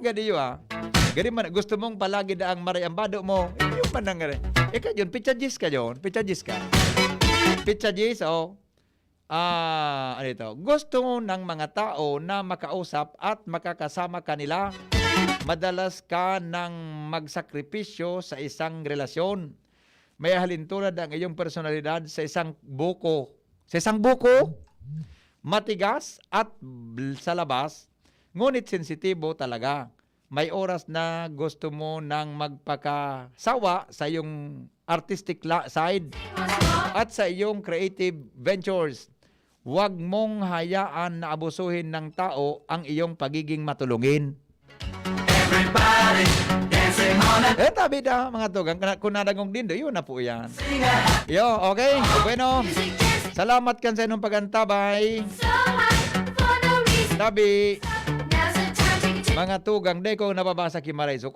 C: gadiyo ha. Gari man, gusto mong palagi daang marayambado mo, yung man ang gari. Ika yun, pitsa 10 ka yun, pitsa 10 ka. Pitsa 10, ano ito? Gusto mo ng mga tao na makausap at makakasama kanila. Madalas ka nang magsakripisyo sa isang relasyon. May halintulad ang iyong personalidad sa isang buko. Matigas at sa labas, ngunit sensitibo talaga. May oras na gusto mo nang magpakasawa sa iyong artistic side at sa iyong creative ventures. Huwag mong hayaan na abusuhin ng tao ang iyong pagiging matulungin. Tabi da, mga tugang, kung nadagong din do, yun na po yan. Yo, okay? Bueno, salamat kan sa inong pagantabay. Tabi, mga tugang, day ko nababasa kimaray. So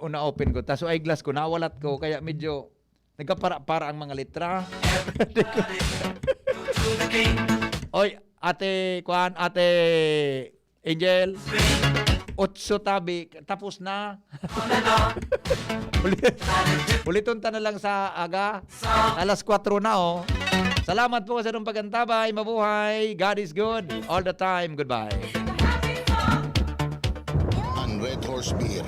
C: na-open ko. So, eyeglass ko, nawalat ko, kaya medyo nagkapara-para ang mga litra. Oy, ate Angel, 8 tabi, tapos na. Uliton ta na lang sa aga. Alas 4 na, oh. Salamat po sa inong pagantabay. Mabuhay. God is good all the time. Goodbye.
T: Ang Red Horse Beer,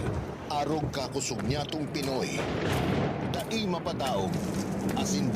T: arog kakusog niya tong Pinoy. Dai mapadaog, asin